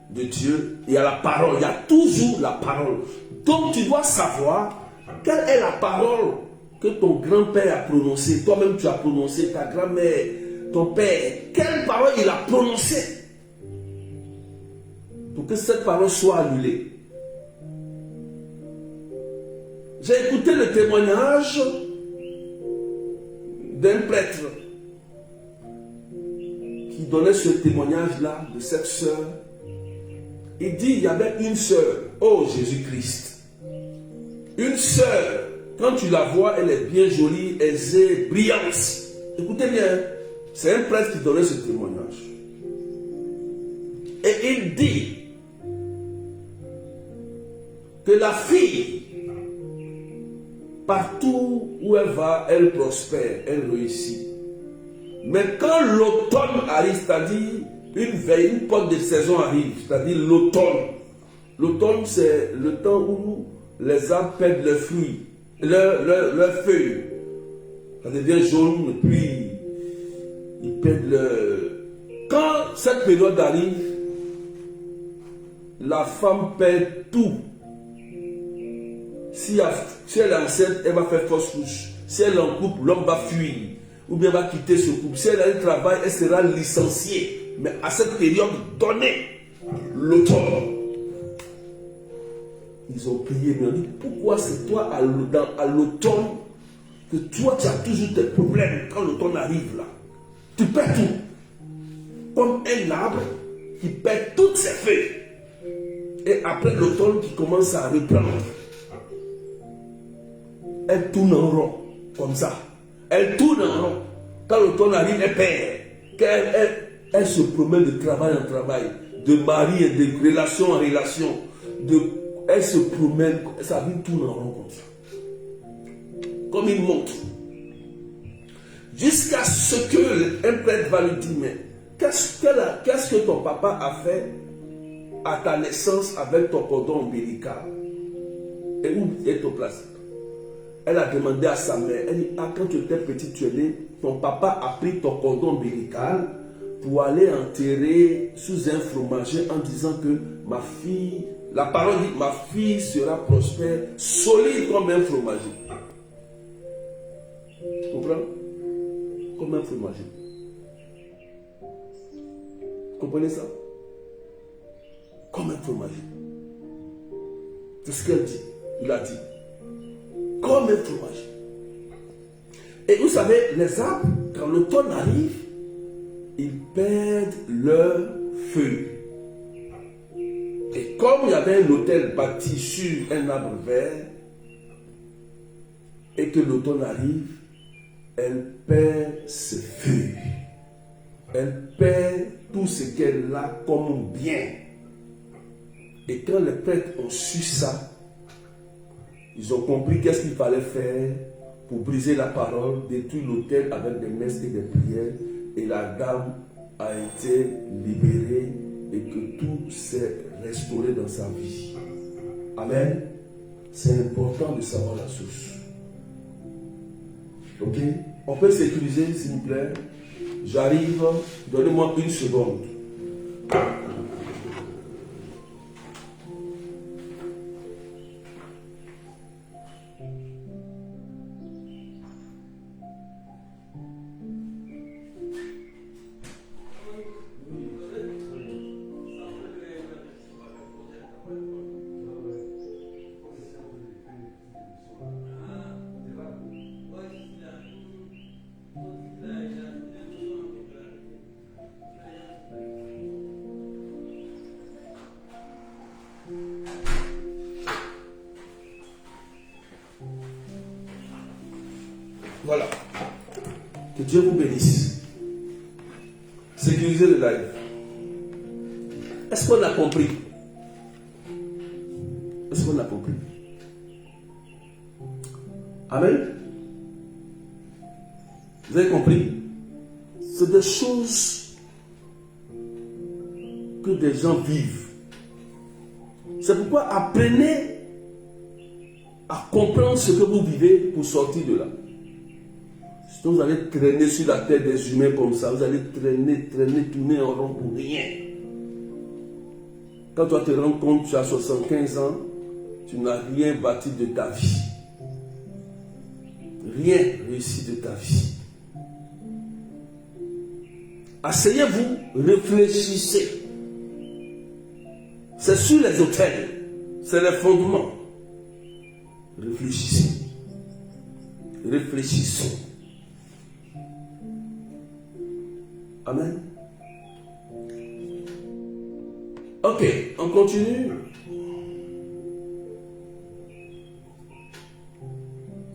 de Dieu, il y a la parole, il y a toujours la parole. Donc, tu dois savoir quelle est la parole que ton grand-père a prononcée, toi-même tu as prononcé, ta grand-mère, ton père, quelle parole il a prononcée pour que cette parole soit annulée. J'ai écouté le témoignage d'un prêtre qui donnait ce témoignage-là de cette sœur. Il dit, il y avait une sœur, oh Jésus-Christ, une sœur, quand tu la vois, elle est bien jolie, aisée, brillante. Écoutez bien, c'est un prêtre qui donnait ce témoignage. Et il dit que la fille, partout où elle va, elle prospère, elle réussit. Mais quand l'automne arrive, c'est-à-dire une période de saison arrive, c'est-à-dire l'automne. L'automne, c'est le temps où les arbres perdent leurs fruits, leurs feuilles. Ça devient jaune, puis ils perdent leur... Quand cette période arrive, la femme perd tout. Si elle est enceinte, elle va faire fausse couche. Si elle est en couple, l'homme va fuir. Ou bien va quitter ce couple. Si elle a un travail, elle sera licenciée. Mais à cette période donnée, l'automne, ils ont prié. Mais on dit, pourquoi c'est toi à l'automne que toi tu as toujours des problèmes quand l'automne arrive là? Tu perds tout. Comme un arbre qui perd toutes ses feuilles. Et après l'automne qui commence à reprendre. Elle tourne en rond, comme ça. Elle tourne en rond. Quand l'automne arrive, elle perd. Elle se promène de travail en travail, de mari et de relation en relation. Elle se promène, sa vie tourne en rond comme ça. Comme une montre. Jusqu'à ce qu'un prêtre va lui dire, mais qu'est-ce que ton papa a fait à ta naissance avec ton cordon ombilical? Et où est ton place? Elle a demandé à sa mère, elle dit, quand tu étais petit, tu es né, ton papa a pris ton cordon ombilical pour aller enterrer sous un fromager en disant que ma fille, la parole dit, ma fille sera prospère, solide comme un fromager. Tu comprends? Comme un fromager. Vous comprenez ça? Comme un fromager. C'est ce qu'elle dit. Il a dit. Comme un fromage. Et vous savez, les arbres, quand l'automne arrive, ils perdent leurs feuilles. Et comme il y avait un hôtel bâti sur un arbre vert, et que l'automne arrive, elle perd ses feuilles. Elle perd tout ce qu'elle a comme bien. Et quand les prêtres ont su ça, ils ont compris qu'est-ce qu'il fallait faire pour briser la parole, détruire l'autel avec des messes et des prières. Et la dame a été libérée et que tout s'est restauré dans sa vie. Amen. C'est important de savoir la source. Ok? On peut sécuriser, s'il vous plaît. J'arrive. Donnez-moi une seconde. Voilà. Que Dieu vous bénisse. Sécurisez le live. Est-ce qu'on a compris? Est-ce qu'on a compris? Amen. Vous avez compris? C'est des choses que des gens vivent. C'est pourquoi apprenez à comprendre ce que vous vivez pour sortir de là. Sinon vous allez traîner sur la tête des humains comme ça. Vous allez traîner, tourner en rond pour rien. Quand tu te rends compte, tu as 75 ans, tu n'as rien bâti de ta vie. Rien réussi de ta vie. Asseyez-vous, réfléchissez. C'est sur les autels, c'est les fondements. Réfléchissez. Réfléchissons. Amen. Ok, on continue.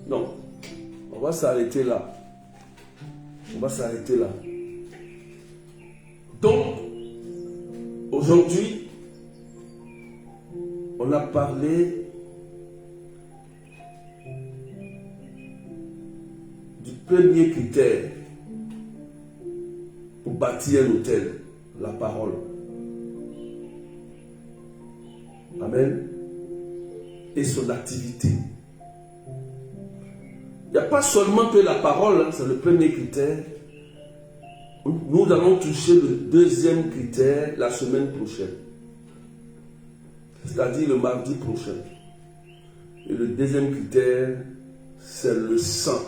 Non, on va s'arrêter là. On va s'arrêter là. Donc, aujourd'hui, on a parlé du premier critère pour bâtir un hôtel, la parole. Amen. Et son activité. Il n'y a pas seulement que la parole, c'est le premier critère. Nous allons toucher le deuxième critère la semaine prochaine. C'est-à-dire le mardi prochain. Et le deuxième critère, c'est le sang.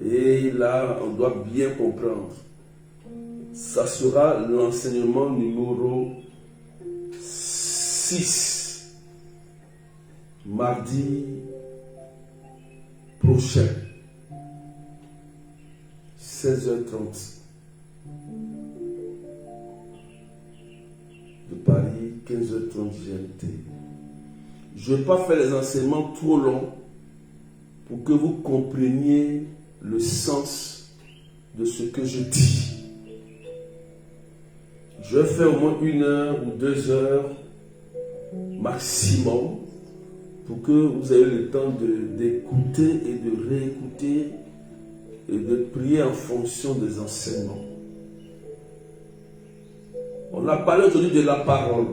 Et là, on doit bien comprendre. Ça sera l'enseignement numéro 6. Mardi prochain. 16h30. De Paris, 15h30 GMT. Je ne vais pas faire les enseignements trop longs pour que vous compreniez le sens de ce que je dis. Je vais faire au moins 1 heure ou 2 heures maximum pour que vous ayez le temps d'écouter et de réécouter et de prier en fonction des enseignements. On a parlé aujourd'hui de la parole.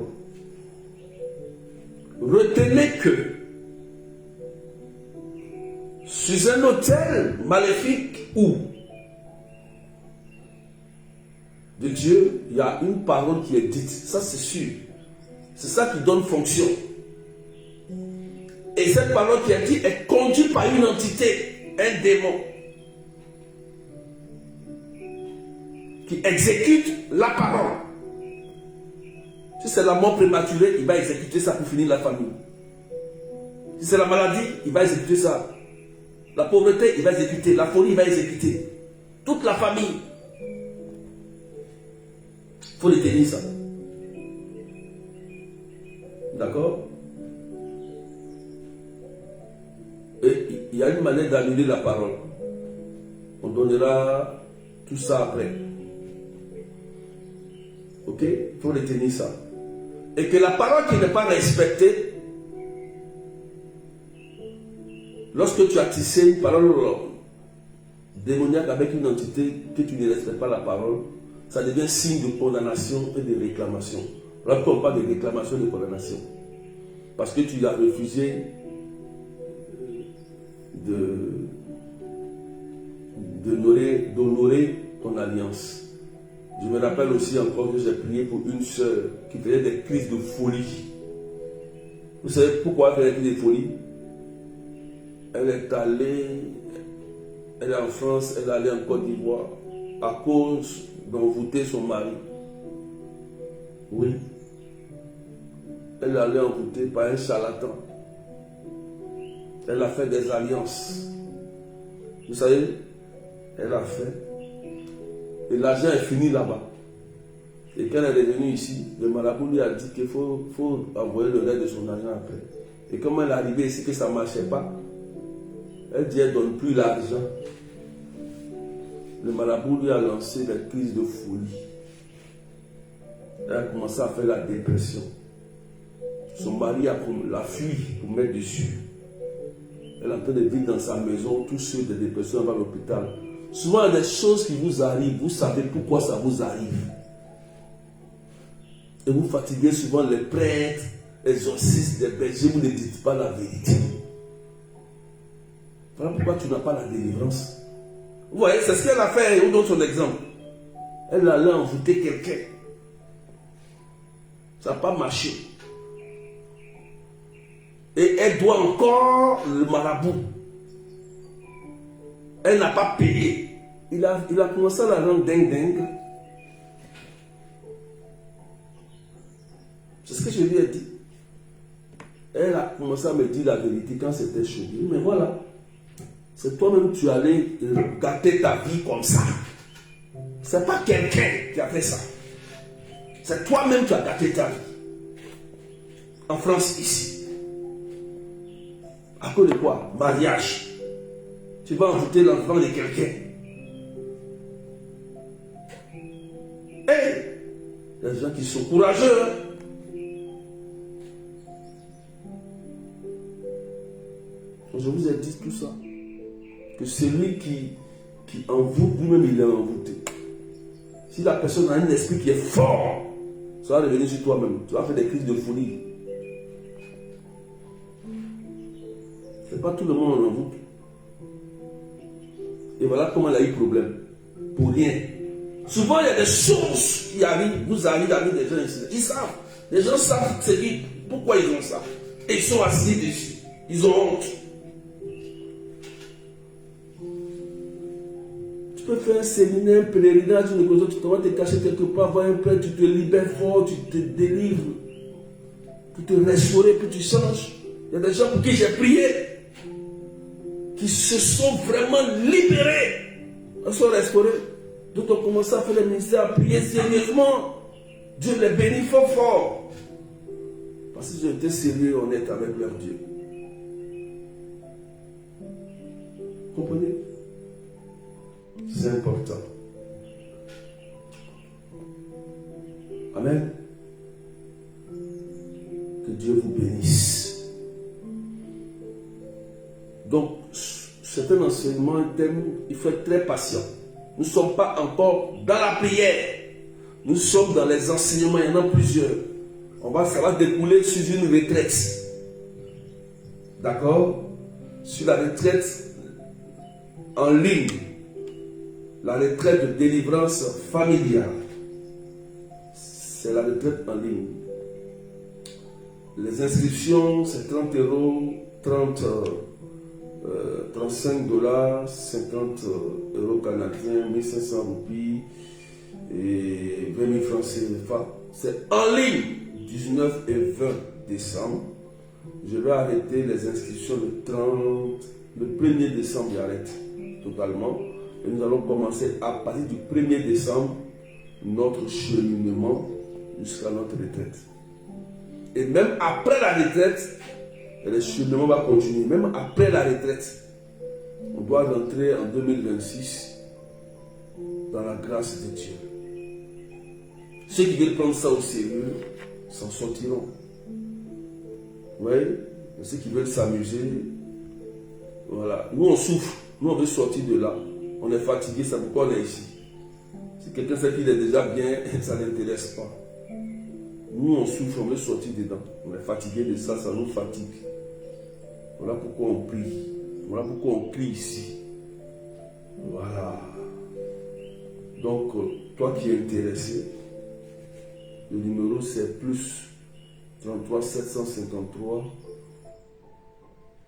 Retenez que sur un autel maléfique ou de Dieu, il y a une parole qui est dite. Ça, c'est sûr. C'est ça qui donne fonction. Et cette parole qui est dite est conduite par une entité, un démon, qui exécute la parole. Si c'est la mort prématurée, il va exécuter ça pour finir la famille. Si c'est la maladie, il va exécuter ça. La pauvreté, il va exécuter. La folie, il va exécuter. Toute la famille. Il faut les tenir ça. D'accord? Et il y a une manière d'annuler la parole. On donnera tout ça après. Ok? Il faut retenir ça. Et que la parole qui n'est pas respectée, lorsque tu as tissé une parole démoniaque avec une entité que tu ne respectes pas la parole, ça devient signe de condamnation et de réclamation. Là, on parle de réclamation et de condamnation. Parce que tu as refusé d'honorer ton alliance. Je me rappelle aussi encore que j'ai prié pour une sœur qui faisait des crises de folie. Vous savez pourquoi elle faisait des crises de folie? Elle est en France, elle est allée en Côte d'Ivoire à cause d'envoûter son mari. Oui. Elle est allée envoûter par un charlatan. Elle a fait des alliances. Vous savez, elle a fait. Et l'argent est fini là-bas. Et quand elle est revenue ici, le marabout lui a dit qu'il faut envoyer le reste de son argent après. Et comme elle est arrivée ici que ça ne marchait pas, elle dit qu'elle ne donne plus l'argent. Le marabout lui a lancé des crises de folie. Elle a commencé à faire la dépression. Son mari l'a fui pour mettre dessus. Elle est en train de vivre dans sa maison, tout seul de dépression, à l'hôpital. Souvent, il y a des choses qui vous arrivent, vous savez pourquoi ça vous arrive. Et vous fatiguez souvent les prêtres, les exorcistes, les bergers, vous ne dites pas la vérité. Voilà pourquoi tu n'as pas la délivrance. Vous voyez, c'est ce qu'elle a fait, on donne son exemple. Elle allait envoûter quelqu'un. Ça n'a pas marché. Et elle doit encore le marabout. Elle n'a pas payé. Il a commencé à la rendre dingue. C'est ce que je lui ai dit. Elle a commencé à me dire la vérité quand c'était chaud. Mais voilà. C'est toi-même tu allais gâter ta vie comme ça. C'est pas quelqu'un qui a fait ça. C'est toi-même qui as gâté ta vie. En France, ici. À cause de quoi? Mariage. Tu vas envoûter l'enfant de quelqu'un. Et il y a des gens qui sont courageux. Je vous ai dit tout ça. Que celui qui envoûte, lui-même il est envoûté. Si la personne a un esprit qui est fort, ça va revenir sur toi-même. Tu vas faire des crises de folie. C'est pas tout le monde en envoûte. Et voilà comment il a eu problème. Pour rien. Souvent, il y a des choses qui arrivent, vous arrivez à des gens ici. Ils savent. Les gens savent pourquoi ils ont ça. Et ils sont assis dessus. Ils ont honte. Tu peux faire un séminaire, un pèlerinage, tu vas te cacher quelque part, voir un prêtre, tu te libères fort, tu te délivres. Pour te restaurer, puis tu changes. Il y a des gens pour qui j'ai prié, qui se sont vraiment libérés. Ils sont restaurés. D'autres ont commencé à faire le ministère, à prier sérieusement. Dieu les bénit fort fort. Parce qu'ils ont été sérieux et honnêtes avec leur Dieu. Comprenez? C'est important. Amen. Que Dieu vous bénisse. Donc, c'est un enseignement, un thème, il faut être très patient. Nous ne sommes pas encore dans la prière. Nous sommes dans les enseignements, il y en a plusieurs. Ça va découler sur une retraite. D'accord? Sur la retraite en ligne. La retraite de délivrance familiale. C'est la retraite en ligne. Les inscriptions, c'est 30 euros, 35 dollars, 50 euros canadiens, 1500 roupies et 20 000 francs CFA. C'est en ligne, 19 et 20 décembre. Je vais arrêter les inscriptions le 1er décembre, j'arrête totalement. Et nous allons commencer à partir du 1er décembre notre cheminement jusqu'à notre retraite. Et même après la retraite, le cheminement va continuer. Même après la retraite, on doit rentrer en 2026 dans la grâce de Dieu. Ceux qui veulent prendre ça au sérieux s'en sortiront. Oui, ceux qui veulent s'amuser, voilà. Nous on souffre, nous on veut sortir de là. On est fatigué, c'est pourquoi on est ici. Si quelqu'un sait qu'il est déjà bien, ça ne l'intéresse pas. Nous, on souffre, on veut sortir dedans. On est fatigué de ça, ça nous fatigue. Voilà pourquoi on prie. Voilà pourquoi on prie ici. Voilà. Donc, toi qui es intéressé, le numéro c'est plus 33 753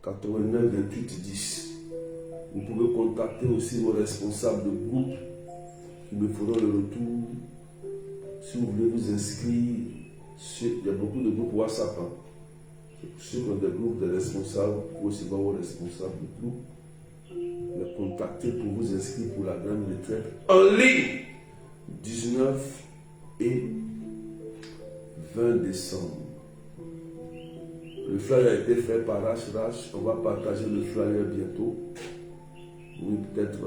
89 28 10. Vous pouvez contacter aussi vos responsables de groupe qui me feront le retour. Si vous voulez vous inscrire, il y a beaucoup de groupes WhatsApp. Hein. Ceux qui ont des groupes de responsables, vous pouvez aussi voir vos responsables de groupe. Les contacter pour vous inscrire pour la grande retraite en ligne 19 et 20 décembre. Le flyer a été fait par Rash. On va partager le flyer bientôt. Oui, peut-être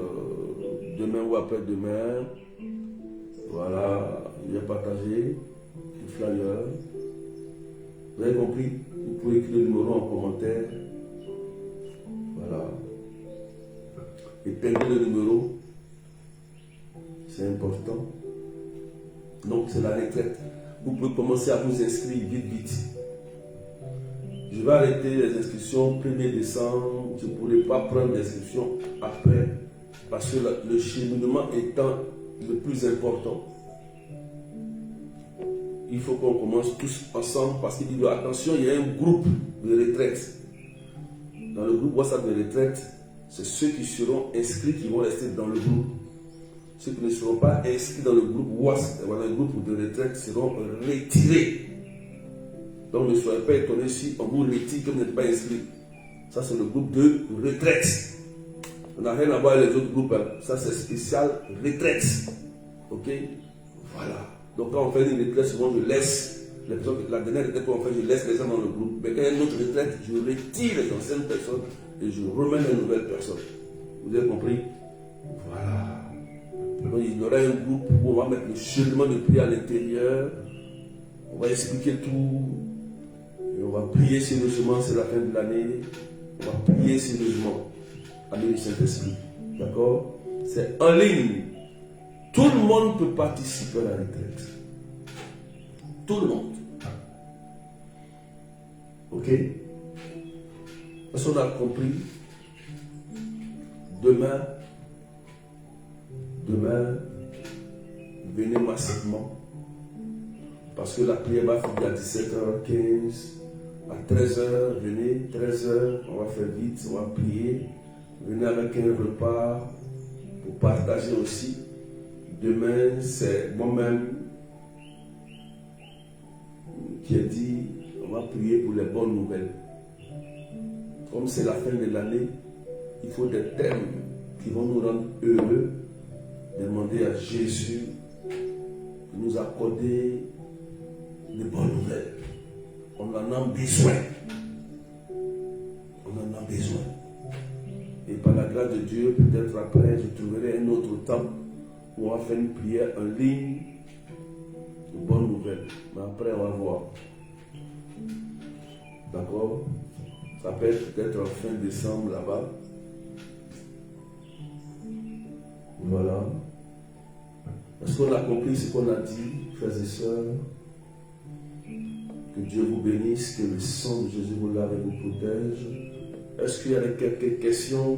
demain ou après-demain. Voilà, il a partagé le flyer. Vous avez compris? Vous pouvez écrire le numéro en commentaire. Voilà. Épingler le numéro. C'est important. Donc, c'est la retraite. Vous pouvez commencer à vous inscrire vite. Je vais arrêter les inscriptions 1er décembre. Je ne pourrai pas prendre l'inscription après. Parce que le cheminement étant le plus important, il faut qu'on commence tous ensemble parce qu'il dit attention, il y a un groupe de retraite. Dans le groupe WhatsApp de retraite, c'est ceux qui seront inscrits qui vont rester dans le groupe. Ceux qui ne seront pas inscrits dans le groupe WhatsApp, dans le groupe de retraite, seront retirés. Donc ne soyez pas étonnés si on vous retire que vous n'êtes pas inscrit. Ça c'est le groupe de retraite. On n'a rien à voir avec les autres groupes. Hein. Ça c'est spécial retraite. Ok? Voilà. Donc quand on fait une retraite, souvent je laisse les personnes, la dernière retraite qu'on fait, je laisse les gens dans le groupe. Mais quand il y a une autre retraite, je retire les anciennes personnes et je remets les nouvelles personnes. Vous avez compris? Voilà. Donc il y aura un groupe où on va mettre le cheminement de prière à l'intérieur. On va expliquer tout. Et on va prier sérieusement, c'est la fin de l'année. On va prier sérieusement avec le Saint-Esprit. D'accord? C'est en ligne. Tout le monde peut participer à la retraite. Tout le monde. Ok? Parce qu'on a compris. Demain, venez massivement. Parce que la prière va finir à 17h15. À 13h, venez. 13h, on va faire vite, on va prier. Venez avec un repas pour partager aussi. Demain, c'est moi-même qui ai dit, on va prier pour les bonnes nouvelles. Comme c'est la fin de l'année, il faut des thèmes qui vont nous rendre heureux. Demander à Jésus de nous accorder de bonnes nouvelles. On en a besoin. On en a besoin. Et par la grâce de Dieu, peut-être après, je trouverai un autre temps où on va faire une prière en ligne de bonnes nouvelles. Mais après, on va voir. D'accord? Ça peut être peut-être en fin décembre là-bas. Voilà. Est-ce qu'on a compris ce qu'on a dit, frères et sœurs? Que Dieu vous bénisse, que le sang de Jésus vous lave et vous protège. Est-ce qu'il y a quelques questions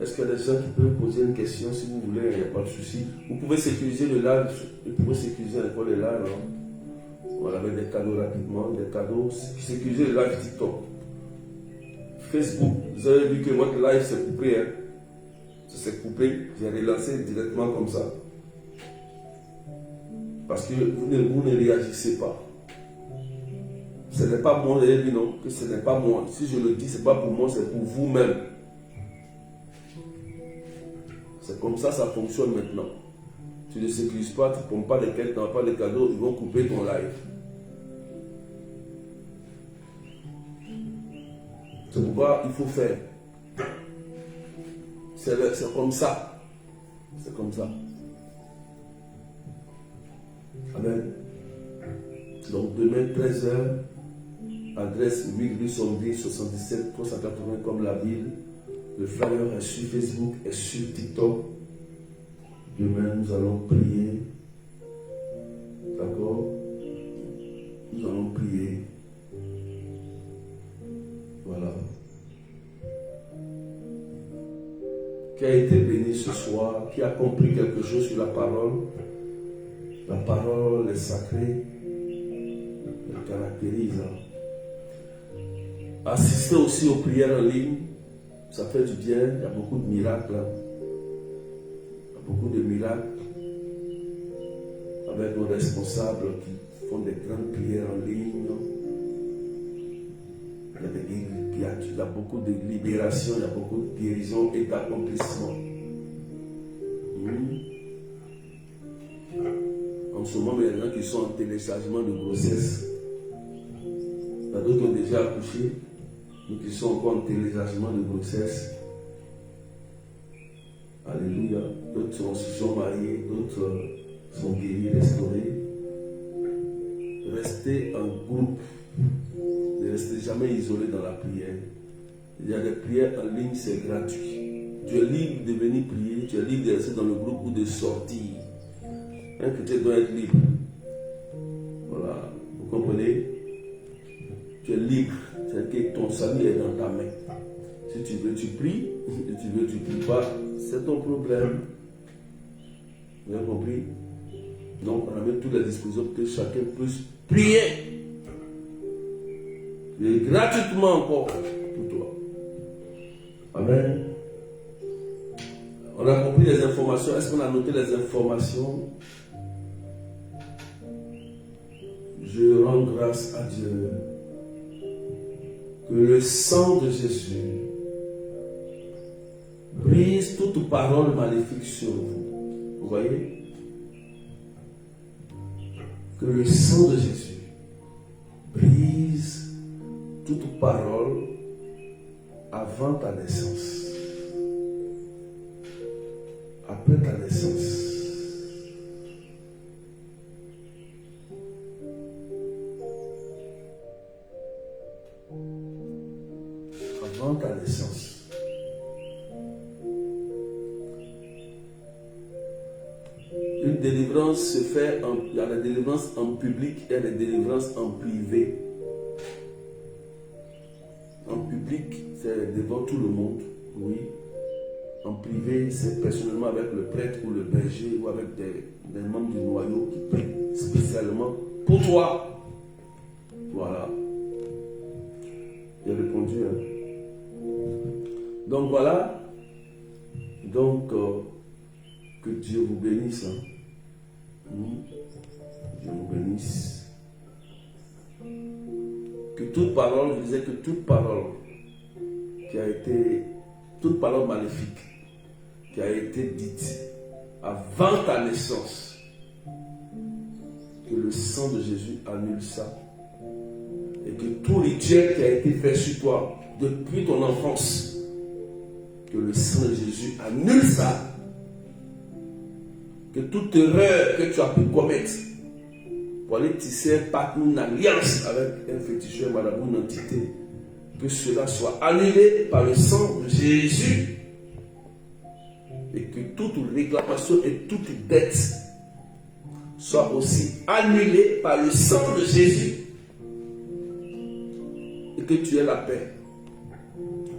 est-ce qu'il y a des gens qui peuvent poser une question si vous voulez, il n'y a pas de souci. Vous pouvez sécuriser le live, vous pouvez sécuriser l'école de live. Hein. Voilà, avec des cadeaux rapidement, des cadeaux. Sécuriser le live TikTok. Facebook, vous avez vu que votre live s'est coupé. Hein. Ça s'est coupé, j'ai relancé directement comme ça. Parce que vous ne réagissez pas. Ce n'est pas moi, vous avez dit non, que ce n'est pas moi. Si je le dis, ce n'est pas pour moi, c'est pour vous-même. C'est comme ça fonctionne maintenant. Tu ne sécurises pas, tu ne pommes pas les quêtes, tu n'as pas les cadeaux, ils vont couper ton live. C'est pourquoi il faut faire. C'est comme ça. C'est comme ça. Amen. Donc demain 13h, adresse 8 rue Sondry 77 380 comme la ville. Le flyer est sur Facebook et sur TikTok. Demain, nous allons prier. D'accord? Nous allons prier. Voilà. Qui a été béni ce soir, qui a compris quelque chose sur la parole. La parole est sacrée, elle caractérise. Assister aussi aux prières en ligne, ça fait du bien, il y a beaucoup de miracles. Il y a beaucoup de miracles avec nos responsables qui font des grandes prières en ligne. Il y a beaucoup de libération, il y a beaucoup de guérison et d'accomplissement. En ce moment, il y a des gens qui sont en téléchargement de grossesse. Il y a d'autres qui ont déjà accouché, mais qui sont encore en téléchargement de grossesse. Alléluia. D'autres se sont mariés, d'autres sont guéris, restaurés. Restez en groupe. Ne restez jamais isolé dans la prière. Il y a des prières en ligne, c'est gratuit. Tu es libre de venir prier, tu es libre de rester dans le groupe ou de sortir. Un chrétien doit être libre. Voilà, vous comprenez? Tu es libre, c'est-à-dire que ton salut est dans ta main. Si tu veux, tu pries. Si tu veux, tu ne pries pas. C'est ton problème. Vous avez compris? Donc, on a mis toutes les dispositions pour que chacun puisse prier. Et gratuitement encore pour toi. Amen. On a compris les informations. Est-ce qu'on a noté les informations? Je rends grâce à Dieu que le sang de Jésus brise toute parole maléfique sur vous. Vous voyez? Que le sang de Jésus brise toute parole avant ta naissance, après ta naissance. Avant ta naissance. Une délivrance se fait, il y a la délivrance en public et la délivrance en privé. En public, c'est devant tout le monde, oui. En privé, c'est personnellement avec le prêtre ou le berger ou avec des membres du noyau qui prient spécialement pour toi. Voilà. J'ai répondu. Hein. Donc voilà. Donc, que Dieu vous bénisse. Hein. Dieu vous bénisse. Que toute parole, je disais que toute parole toute parole maléfique qui a été dite avant ta naissance, que le sang de Jésus annule ça. Et que tout rituel qui a été fait sur toi depuis ton enfance, que le sang de Jésus annule ça. Que toute erreur que tu as pu commettre pour aller tisser une alliance avec un féticheur, marabout, une entité, que cela soit annulé par le sang de Jésus. Et que toute réclamation et toute dette soit aussi annulée par le sang de Jésus. Et que tu aies la paix.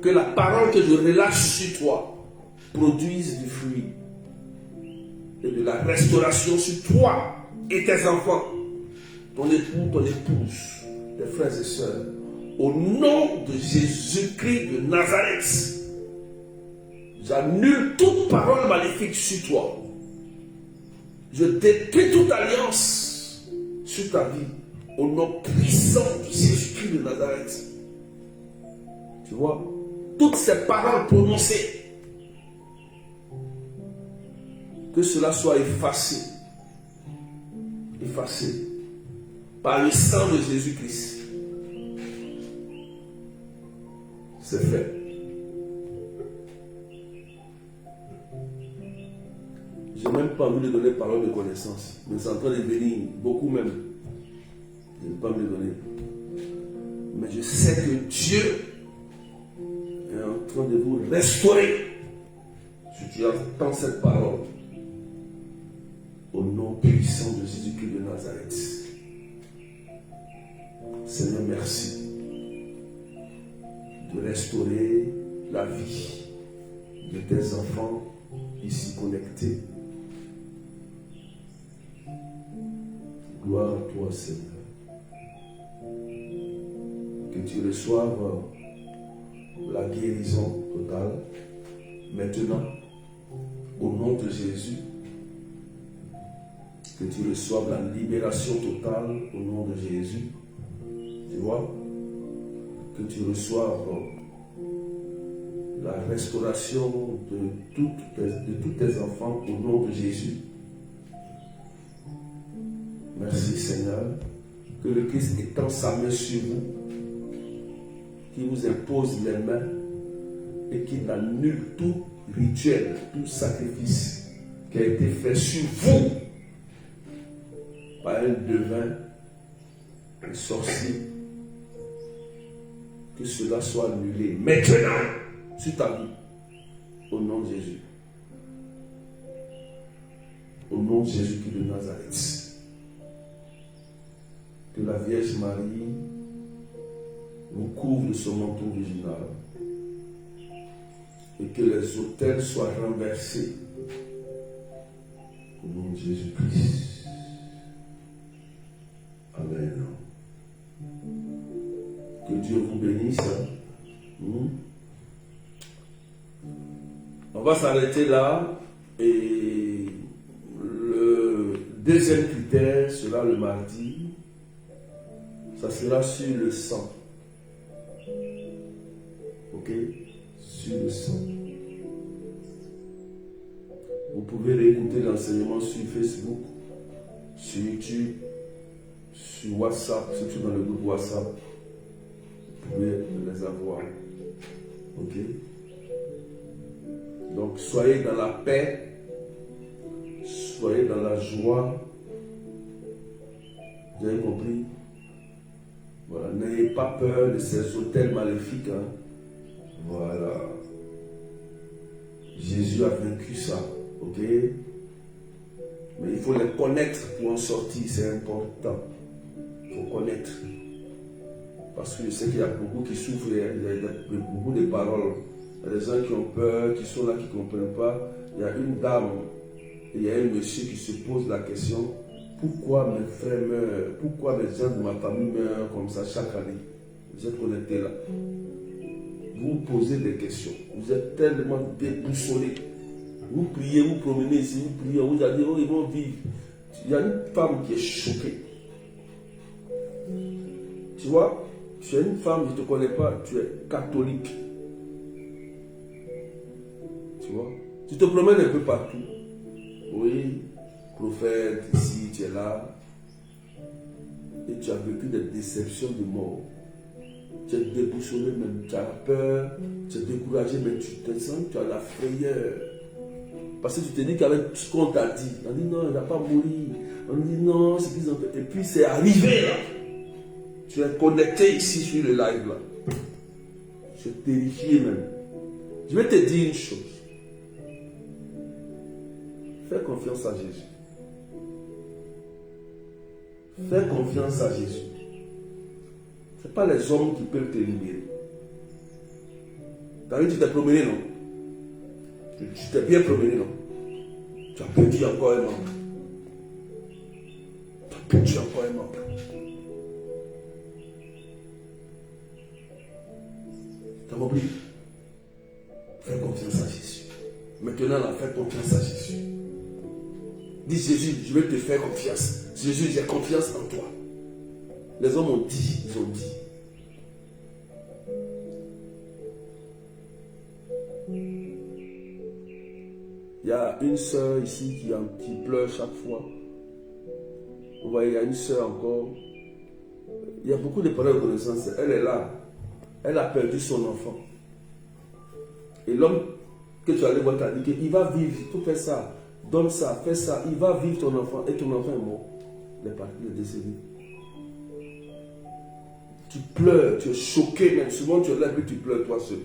Que la parole que je relâche sur toi produise du fruit et de la restauration sur toi et tes enfants, ton époux, ton épouse, tes frères et sœurs. Au nom de Jésus-Christ de Nazareth, j'annule toute parole maléfique sur toi. Je détruis toute alliance sur ta vie. Au nom puissant de Jésus-Christ de Nazareth. Tu vois, toutes ces paroles prononcées, que cela soit effacé. Effacé par le sang de Jésus-Christ. C'est fait. Je n'ai même pas envie de donner parole de connaissance. Mais c'est en train de venir, beaucoup même. Je ne vais pas me le donner. Mais je sais que Dieu est en train de vous restaurer. Si tu entends cette parole, Nazareth. Seigneur, merci de restaurer la vie de tes enfants ici connectés. Gloire à toi, Seigneur. Que tu reçoives la guérison totale maintenant au nom de Jésus. Que tu reçoives la libération totale au nom de Jésus. Tu vois? Que tu reçoives la restauration de tous tes enfants au nom de Jésus. Merci Seigneur. Que le Christ étend sa main sur vous, qui vous impose les mains et qui annule tout rituel, tout sacrifice qui a été fait sur vous par un devin, un sorcier. Que cela soit annulé maintenant sur ta vie, au nom de Jésus. Au nom de Jésus-Christ de Nazareth. Que la Vierge Marie vous couvre de son manteau virginal et que les autels soient renversés au nom de Jésus-Christ. Amen. Que Dieu vous bénisse. On va s'arrêter là et le deuxième critère sera le mardi. Ça sera sur le sang. Ok? Sur le sang. Vous pouvez réécouter l'enseignement sur Facebook, sur YouTube, sur WhatsApp, surtout dans le groupe WhatsApp. Vous pouvez les avoir. Ok? Donc, soyez dans la paix, soyez dans la joie. Vous avez compris? Voilà, n'ayez pas peur de ces autels maléfiques. Hein. Voilà. Jésus a vaincu ça. Ok? Mais il faut les connaître pour en sortir, c'est important. Il faut connaître. Parce que je sais qu'il y a beaucoup qui souffrent, il y a beaucoup de paroles. Il y a des gens qui ont peur, qui sont là, qui ne comprennent pas. Il y a une dame et il y a un monsieur qui se pose la question: pourquoi mes frères meurent? Pourquoi les gens de ma famille meurent comme ça chaque année? Vous êtes connectés là. Vous vous posez des questions. Vous êtes tellement déboussolés. Vous priez, vous promenez ici, vous priez, on vous a dit: oh, ils vont vivre. Il y a une femme qui est choquée. Tu vois, tu es une femme, je ne te connais pas, tu es catholique. Tu vois, tu te promènes un peu partout. Oui, prophète, ici, tu es là. Et tu as vécu des déceptions de mort. Tu es déboussolé même, tu as peur, tu es découragé, mais tu te sens, tu as la frayeur. Parce que tu te dis qu'avec ce qu'on t'a dit, on dit non, il ne va pas mourir. On dit non, c'est qu'ils ont fait. Et puis c'est arrivé là. Tu es connecté ici sur le live là. Je suis terrifié même. Je vais te dire une chose. Fais confiance à Jésus. Fais confiance à Jésus. Ce n'est pas les hommes qui peuvent te libérer. T'as vu, tu t'es promené, non? Tu t'es bien promené, non? Tu as perdu encore un membre. Tu as perdu encore un membre. Tu as compris? Fais confiance à Jésus. Maintenant, là, fais confiance à Jésus. Dis: Jésus, je vais te faire confiance. Jésus, j'ai confiance en toi. Les hommes ont dit, ils ont dit. Il y a une soeur ici qui pleure chaque fois. Vous voyez, il y a une soeur encore. Il y a beaucoup de paroles de connaissance. Elle est là. Elle a perdu son enfant. Et l'homme que tu allais voir t'a dit qu'il va vivre. Il faut faire ça. Donne ça, fais ça. Il va vivre ton enfant. Et ton enfant est mort. Il est parti, il est décédé. Tu pleures, tu es choqué même. Souvent tu es là et tu pleures toi seul.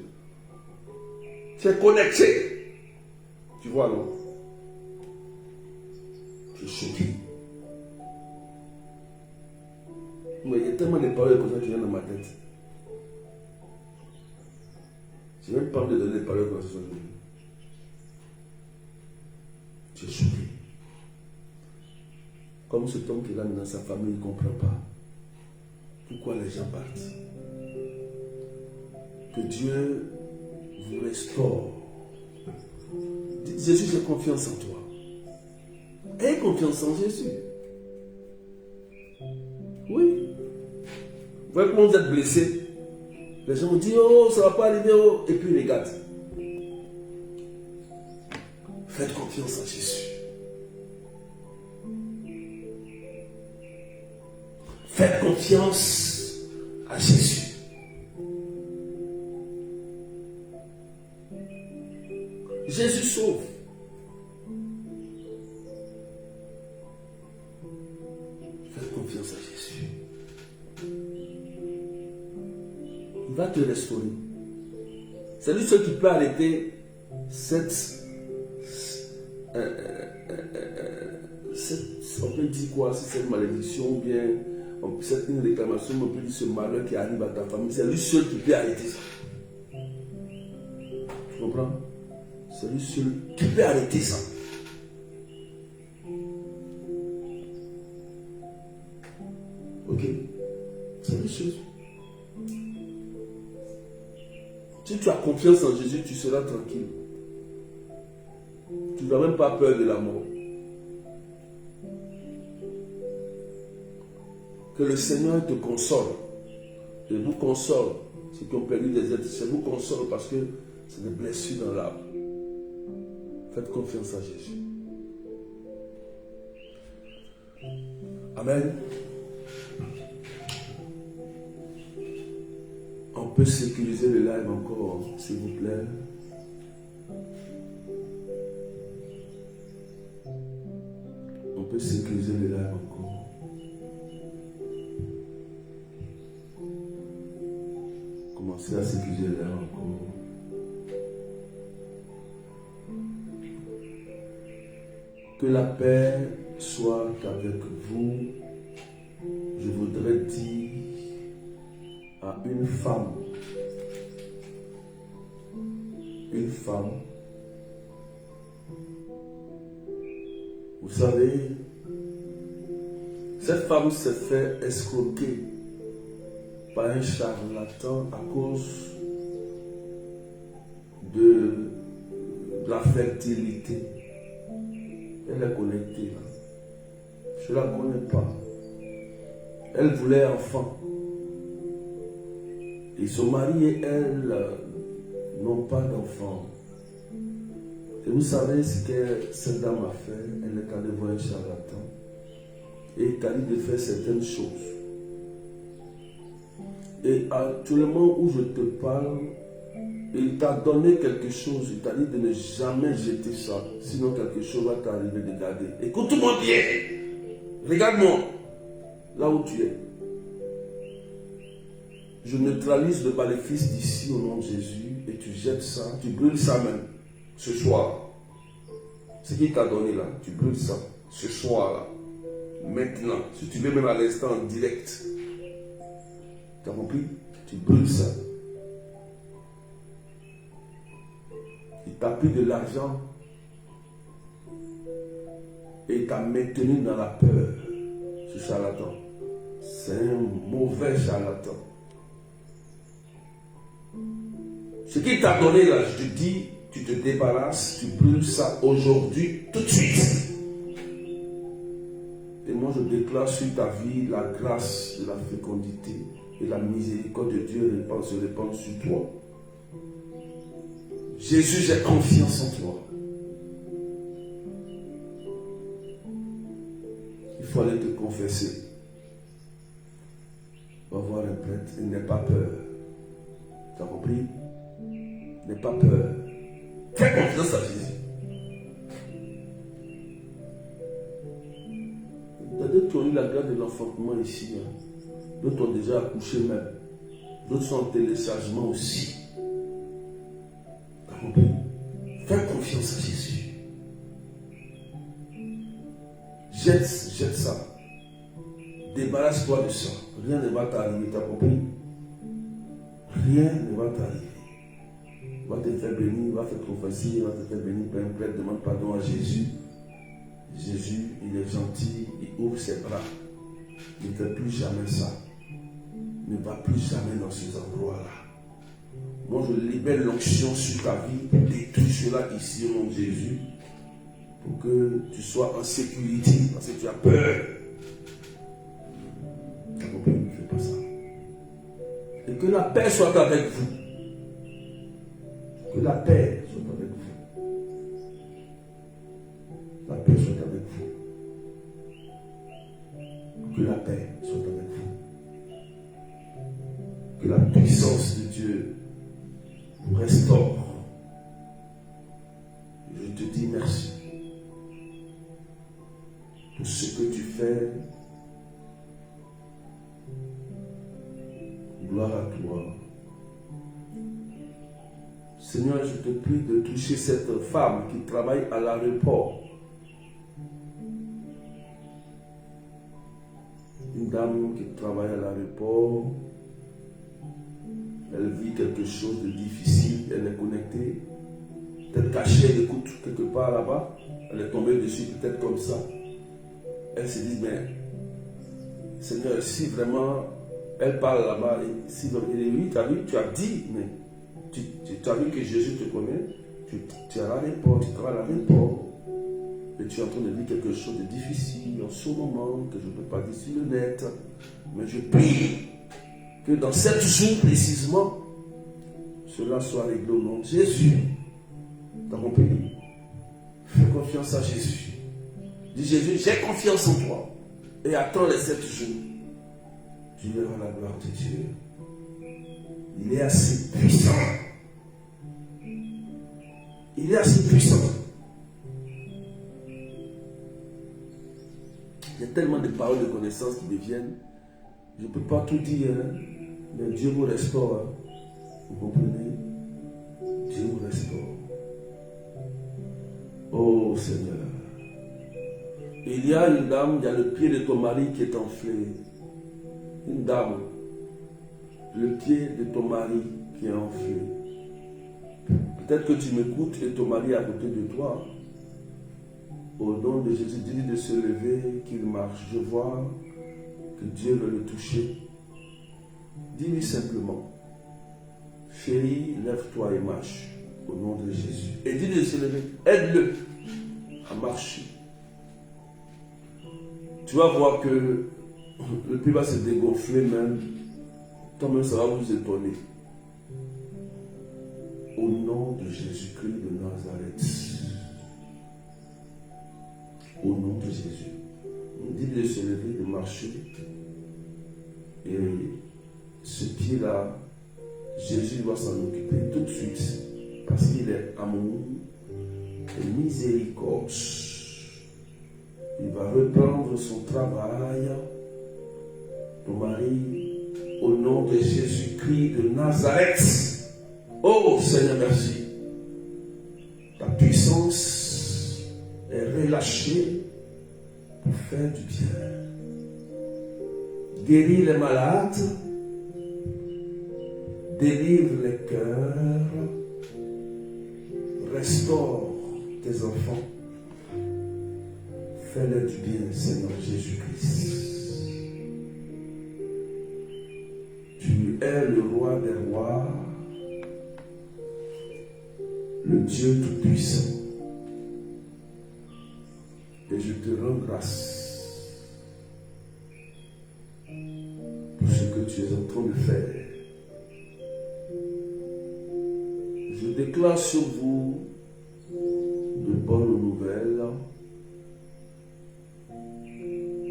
Tu es connecté. Tu vois, non? Tu es choqué. Mais il y a tellement de paroles comme ça qui viennent dans ma tête. Je n'ai même pas envie de donner des paroles comme ça. Tu es choqué. Comme cet homme qui est là dans sa famille, il ne comprend pas pourquoi les gens partent. Que Dieu vous restaure. Dites, Jésus, j'ai confiance en toi. Aie confiance en Jésus. Oui. Vous voyez comment vous êtes blessé. Les gens vous disent, oh, ça ne va pas arriver. Oh. Et puis, regarde. Faites confiance à Jésus. Faites confiance à Jésus. Jésus sauve. Faites confiance à Jésus. Il va te restaurer. C'est lui seul qui peut arrêter cette on peut dire quoi, c'est cette malédiction ou bien c'est une réclamation, on peut dire ce malheur qui arrive à ta famille. C'est lui seul qui peut arrêter ça. Tu comprends? C'est lui seul qui peut arrêter ça. Ok? C'est lui seul. Si tu as confiance en Jésus, tu seras tranquille. Tu n'as même pas peur de la mort. Que le Seigneur te console. Et vous console, ceux qui ont perdu des êtres. Je vous console parce que c'est des blessures dans l'âme. Faites confiance à Jésus. Amen. On peut sécuriser le live encore, s'il vous plaît. On peut sécuriser le live encore. Commencez à sécuriser le live encore. Que la paix soit avec vous. Je voudrais dire à une femme, vous savez, cette femme s'est fait escroquer par un charlatan à cause de la fertilité. Elle est connectée là. Je ne la connais pas. Elle voulait enfant. Et son mari et elle n'ont pas d'enfant. Et vous savez ce que cette dame a fait? Elle est allée voir un charlatan. Et il a dit de faire certaines choses. Et actuellement où je te parle, il t'a donné quelque chose. Il t'a dit de ne jamais jeter ça. Sinon quelque chose va t'arriver de garder. Écoute-moi bien. Regarde-moi. Là où tu es. Je neutralise le maléfice d'ici au nom de Jésus. Et tu jettes ça. Tu brûles ça même. Ce soir. Ce qu'il t'a donné là. Tu brûles ça. Ce soir là. Maintenant. Si tu veux même à l'instant en direct. Tu as compris? Tu brûles ça. Il t'a pris de l'argent et il t'a maintenu dans la peur. Ce charlatan. C'est un mauvais charlatan. Ce qu'il t'a donné là, je te dis, tu te débarrasses, tu brûles ça aujourd'hui, tout de suite. Et moi je déclare sur ta vie la grâce de la fécondité et la miséricorde de Dieu se répand sur toi. Jésus, j'ai confiance en toi. Il faut aller te confesser. Va voir un prêtre et n'aie pas peur. Tu as compris? N'aie pas peur. Fais confiance à Jésus. Il y a d'autres qui ont eu la grâce de l'enfantement ici. D'autres ont déjà accouché même. D'autres sont en téléchargement aussi. Fais confiance à Jésus. Jette ça. débarrasse-toi de ça. Rien ne va t'arriver, tu as compris? Rien ne va t'arriver. Va te faire bénir, va te confesser, va te faire bénir, peu importe, demande pardon à Jésus. Jésus, il est gentil, il ouvre ses bras. Ne fais plus jamais ça. Ne va plus jamais dans ces endroits-là. Moi, je libère l'onction sur ta vie pour détruire cela ici au nom de Jésus. Pour que tu sois en sécurité, parce que tu as peur. Tu as compris? Ne fais pas ça. Et que la paix soit avec vous. Que la paix soit avec vous. La paix soit avec vous. Que la paix soit avec vous. Que la puissance de Dieu vous restaure. Je te dis merci pour ce que tu fais. Gloire à toi. Seigneur, je te prie de toucher cette femme qui travaille à l'aéroport. Une dame qui travaille à l'aéroport. Elle vit quelque chose de difficile. Elle est connectée. Peut-être cachée, elle écoute quelque part là-bas. Elle est tombée dessus, peut-être comme ça. Elle se dit, mais Seigneur, si vraiment elle parle là-bas, si oui, tu as vu, tu as dit, mais tu as vu que Jésus te connaît, tu es à l'aéroport, tu travailles à l'aéroport, et tu es en train de vivre quelque chose de difficile en ce moment, que je ne peux pas dire sur le net, mais je prie que dans 7 jours précisément, cela soit réglé au nom de Jésus. Tu as compris? Fais confiance à Jésus. Dis Jésus, j'ai confiance en toi. Et attends les 7 jours. Tu verras la gloire de Dieu. Il est assez puissant. Il est assez puissant. Il y a tellement de paroles de connaissance qui deviennent. Je ne peux pas tout dire, hein, mais Dieu vous restaure. Hein. Vous comprenez? Dieu vous restaure. Oh Seigneur. Il y a une dame, il y a le pied de ton mari qui est enflé. Une dame, le pied de ton mari qui est enflé. Peut-être que tu m'écoutes et ton mari est à côté de toi. Au nom de Jésus, dis-lui de se lever, qu'il marche. Je vois que Dieu veut le toucher. Dis-lui simplement, chérie, lève-toi et marche. Au nom de Jésus. Et dis-lui de se lever. Aide-le à marcher. Tu vas voir que le pied va se dégonfler même. Toi-même, ça va vous étonner. Au nom de Jésus-Christ de Nazareth. Au nom de Jésus. Dis-lui de se lever, de marcher. Et ce pied-là, Jésus doit s'en occuper tout de suite. Parce qu'il est amour et miséricorde. Il va reprendre son travail. Ton mari, au nom de Jésus-Christ de Nazareth. Oh Seigneur, merci. Ta puissance est relâchée pour faire du bien. Guéris les malades. Délivre les cœurs. Restaure tes enfants. Fais-leur du bien, Seigneur Jésus-Christ. Tu es le roi des rois, le Dieu tout-puissant. Et je te rends grâce pour ce que tu es en train de faire. Je déclare sur vous de bonnes nouvelles.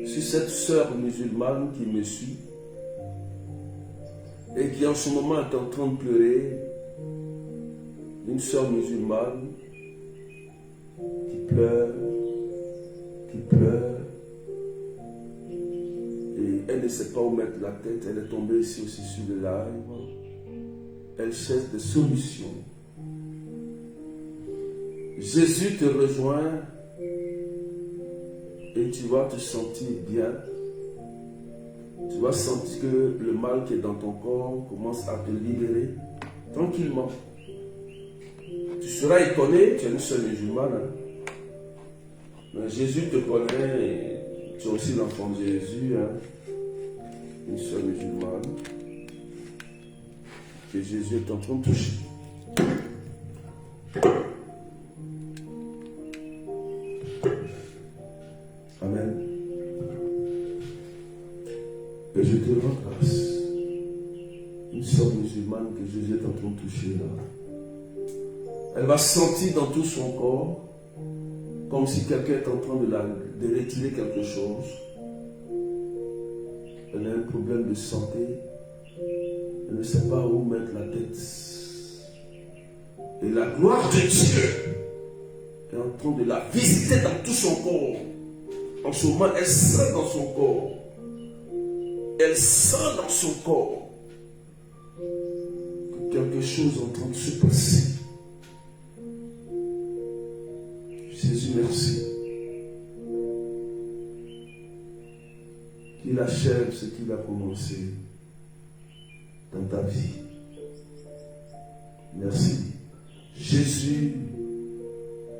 Sur cette sœur musulmane qui me suit et qui en ce moment est en train de pleurer, une sœur musulmane qui pleure, et elle ne sait pas où mettre la tête, elle est tombée ici aussi sur le live, elle cherche des solutions. Jésus te rejoint et tu vas te sentir bien. Tu vas sentir que le mal qui est dans ton corps commence à te libérer tranquillement. Tu seras étonné, tu es une seule musulmane. Hein? Mais Jésus te connaît et tu es aussi l'enfant de Jésus. Hein? Une seule musulmane. Que Jésus est en train de toucher. Amen. Et je te rends grâce. Une seule musulmane que Jésus est en train de toucher là. Elle va sentir dans tout son corps comme si quelqu'un est en train de retirer quelque chose. Elle a un problème de santé. Elle ne sait pas où mettre la tête. Et la gloire de Dieu est en train de la visiter dans tout son corps. En ce moment, elle sent dans son corps. Elle sent dans son corps que quelque chose est en train de se passer. Jésus, merci. Qu'il achève ce qu'il a commencé dans ta vie. Merci. Jésus,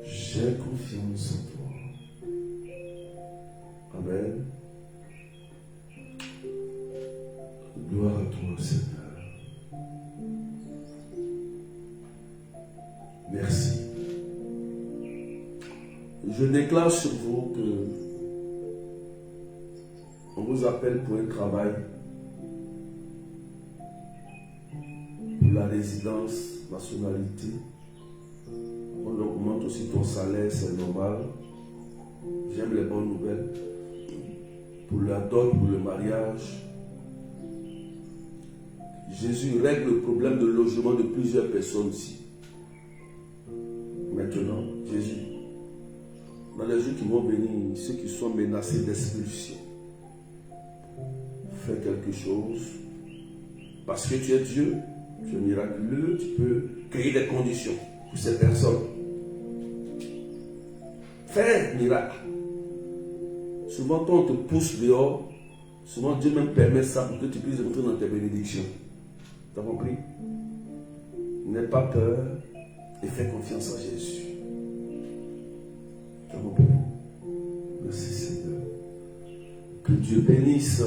j'ai confiance en toi. Amen. Gloire à toi, Seigneur. Merci. Je déclare sur vous que on vous appelle pour un travail, pour la résidence, nationalité. On augmente aussi ton salaire, c'est normal. J'aime les bonnes nouvelles. Pour la dot, pour le mariage. Jésus règle le problème de logement de plusieurs personnes ici. Maintenant, Jésus, dans les jours qui vont venir, ceux qui sont menacés d'expulsion, fais quelque chose. Parce que tu es Dieu, tu es miraculeux, tu peux créer des conditions pour ces personnes. Fais un miracle. Souvent, quand on te pousse dehors, souvent Dieu même permet ça pour que tu puisses entrer dans tes bénédictions. Tu as compris? N'aie pas peur et fais confiance à Jésus. Tu as compris? Merci Seigneur. Que Dieu bénisse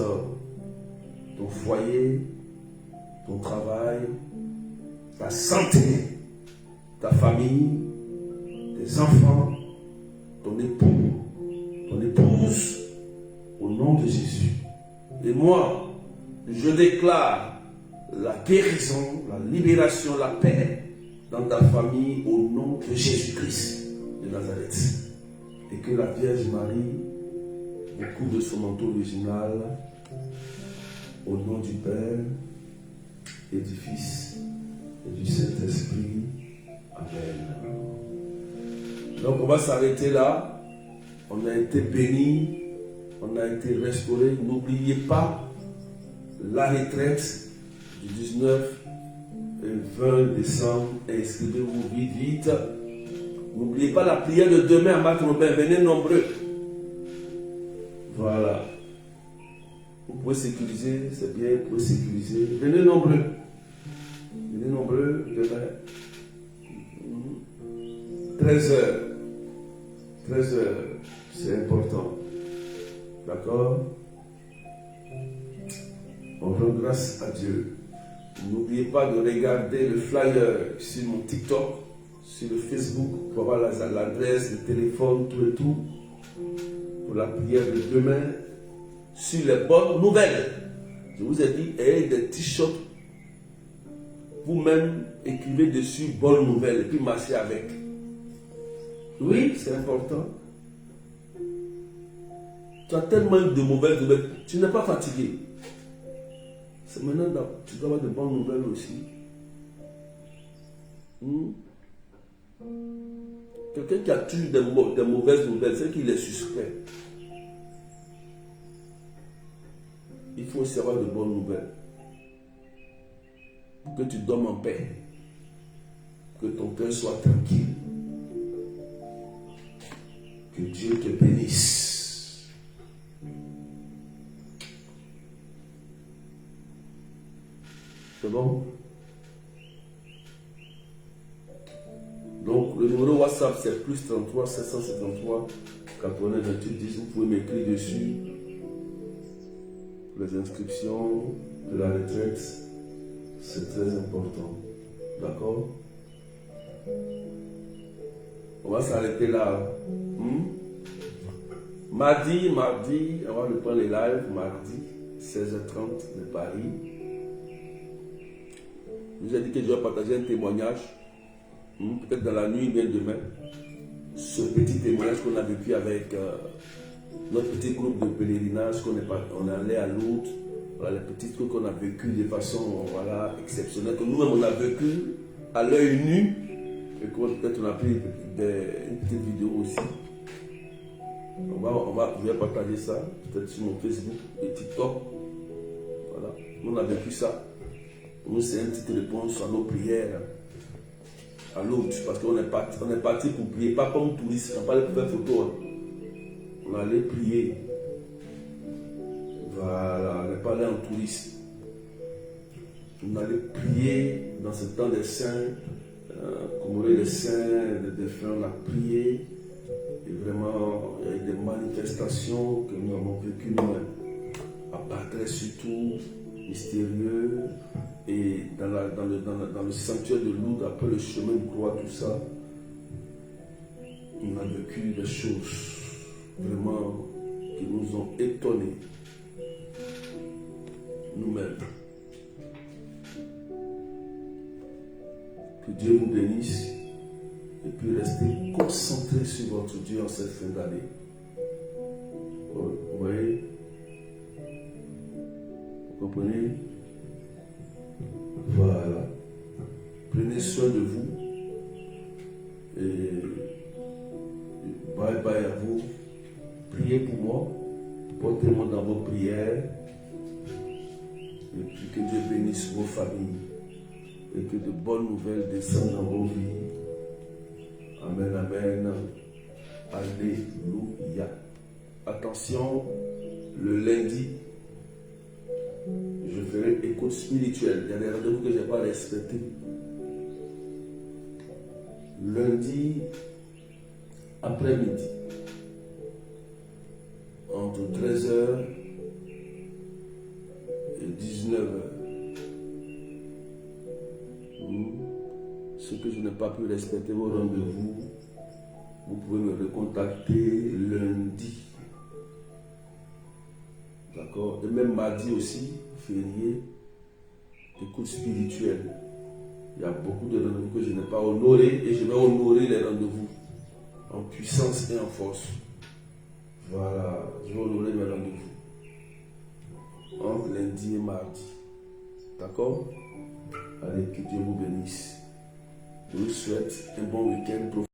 ton foyer, ton travail, ta santé, ta famille, tes enfants, ton époux, ton épouse, au nom de Jésus. Et moi, je déclare la guérison, la libération, la paix dans ta famille au nom de Jésus-Christ de Nazareth. Et que la Vierge Marie, au cours de son manteau original, au nom du Père et du Fils et du Saint-Esprit. Amen. Donc on va s'arrêter là. On a été bénis, on a été restaurés. N'oubliez pas la retraite du 19 et 20 décembre. Inscrivez-vous vite. N'oubliez pas la prière de demain à Marc-Robin. Venez nombreux. Voilà. Vous pouvez sécuriser, c'est bien, vous pouvez sécuriser. Venez nombreux. Venez nombreux demain. 13h. 13h, c'est important. D'accord? On rend grâce à Dieu. N'oubliez pas de regarder le flyer sur mon TikTok, sur le Facebook, pour avoir l'adresse, le téléphone, tout et tout, pour la prière de demain, sur les bonnes nouvelles. Je vous ai dit, ayez des t-shirts, vous-même écrivez dessus bonnes nouvelles et puis marchez avec. Oui, c'est important. Tu as tellement de mauvaises nouvelles, tu n'es pas fatigué. C'est maintenant que tu dois avoir de bonnes nouvelles aussi. Quelqu'un qui a toujours des mauvaises nouvelles, c'est qu'il est suspect. Il faut aussi avoir de bonnes nouvelles. Pour que tu dormes en paix. Que ton cœur soit tranquille. Que Dieu te bénisse. C'est bon? Donc, le numéro WhatsApp, c'est plus 33 753 80 28 10. Vous pouvez m'écrire dessus pour les inscriptions de la retraite. C'est très important. D'accord? On va s'arrêter là. Mardi, on va le prendre les lives. Mardi, 16h30 de Paris. Je vous ai dit que je vais partager un témoignage. Peut-être dans la nuit, bien demain. Ce petit témoignage qu'on a vécu avec notre petit groupe de pèlerinage, qu'on est allé à Lourdes. Voilà, les petits trucs qu'on a vécu de façon exceptionnelle, que nous-mêmes on a vécu à l'œil nu. Et peut-être on a pris une petite vidéo aussi. Je vais partager ça, peut-être sur mon Facebook et TikTok. Voilà, nous on a vécu ça. Pour nous, c'est une petite réponse à nos prières. À l'autre, parce qu'on est parti pour prier, pas comme touriste, on n'a pas allé pour faire photo. Hein. On allait prier. Voilà, on n'est pas allé en touriste. On allait prier dans ce temps des saints, commémorer les saints, les défunts, on a prié. Et vraiment, il y a eu des manifestations que nous avons vécues nous-mêmes. À Patrès surtout, mystérieux. Et dans le sanctuaire de Lourdes, après le chemin de croix, tout ça, on a vécu des choses vraiment qui nous ont étonnés nous-mêmes. Que Dieu vous bénisse et puis restez concentrés sur votre Dieu en cette fin d'année. Vous voyez? Vous comprenez? Voilà. Prenez soin de vous. Et bye bye à vous. Priez pour moi. Portez-moi dans vos prières. Et puis que Dieu bénisse vos familles. Et que de bonnes nouvelles descendent dans vos vies. Amen, amen. Alléluia. Attention, le lundi, je ferai écoute spirituelle. Il y a des rendez-vous que je n'ai pas respectés. Lundi, après-midi, entre 13h et 19h. Ce que je n'ai pas pu respecter vos rendez-vous, vous pouvez me recontacter lundi. D'accord? Et même mardi aussi, férié, écoute spirituelle. Il y a beaucoup de rendez-vous que je n'ai pas honorés et je vais honorer les rendez-vous en puissance et en force. Voilà, je vais honorer mes rendez-vous entre lundi et mardi. D'accord? Allez, que Dieu vous bénisse. Je vous souhaite un bon week-end.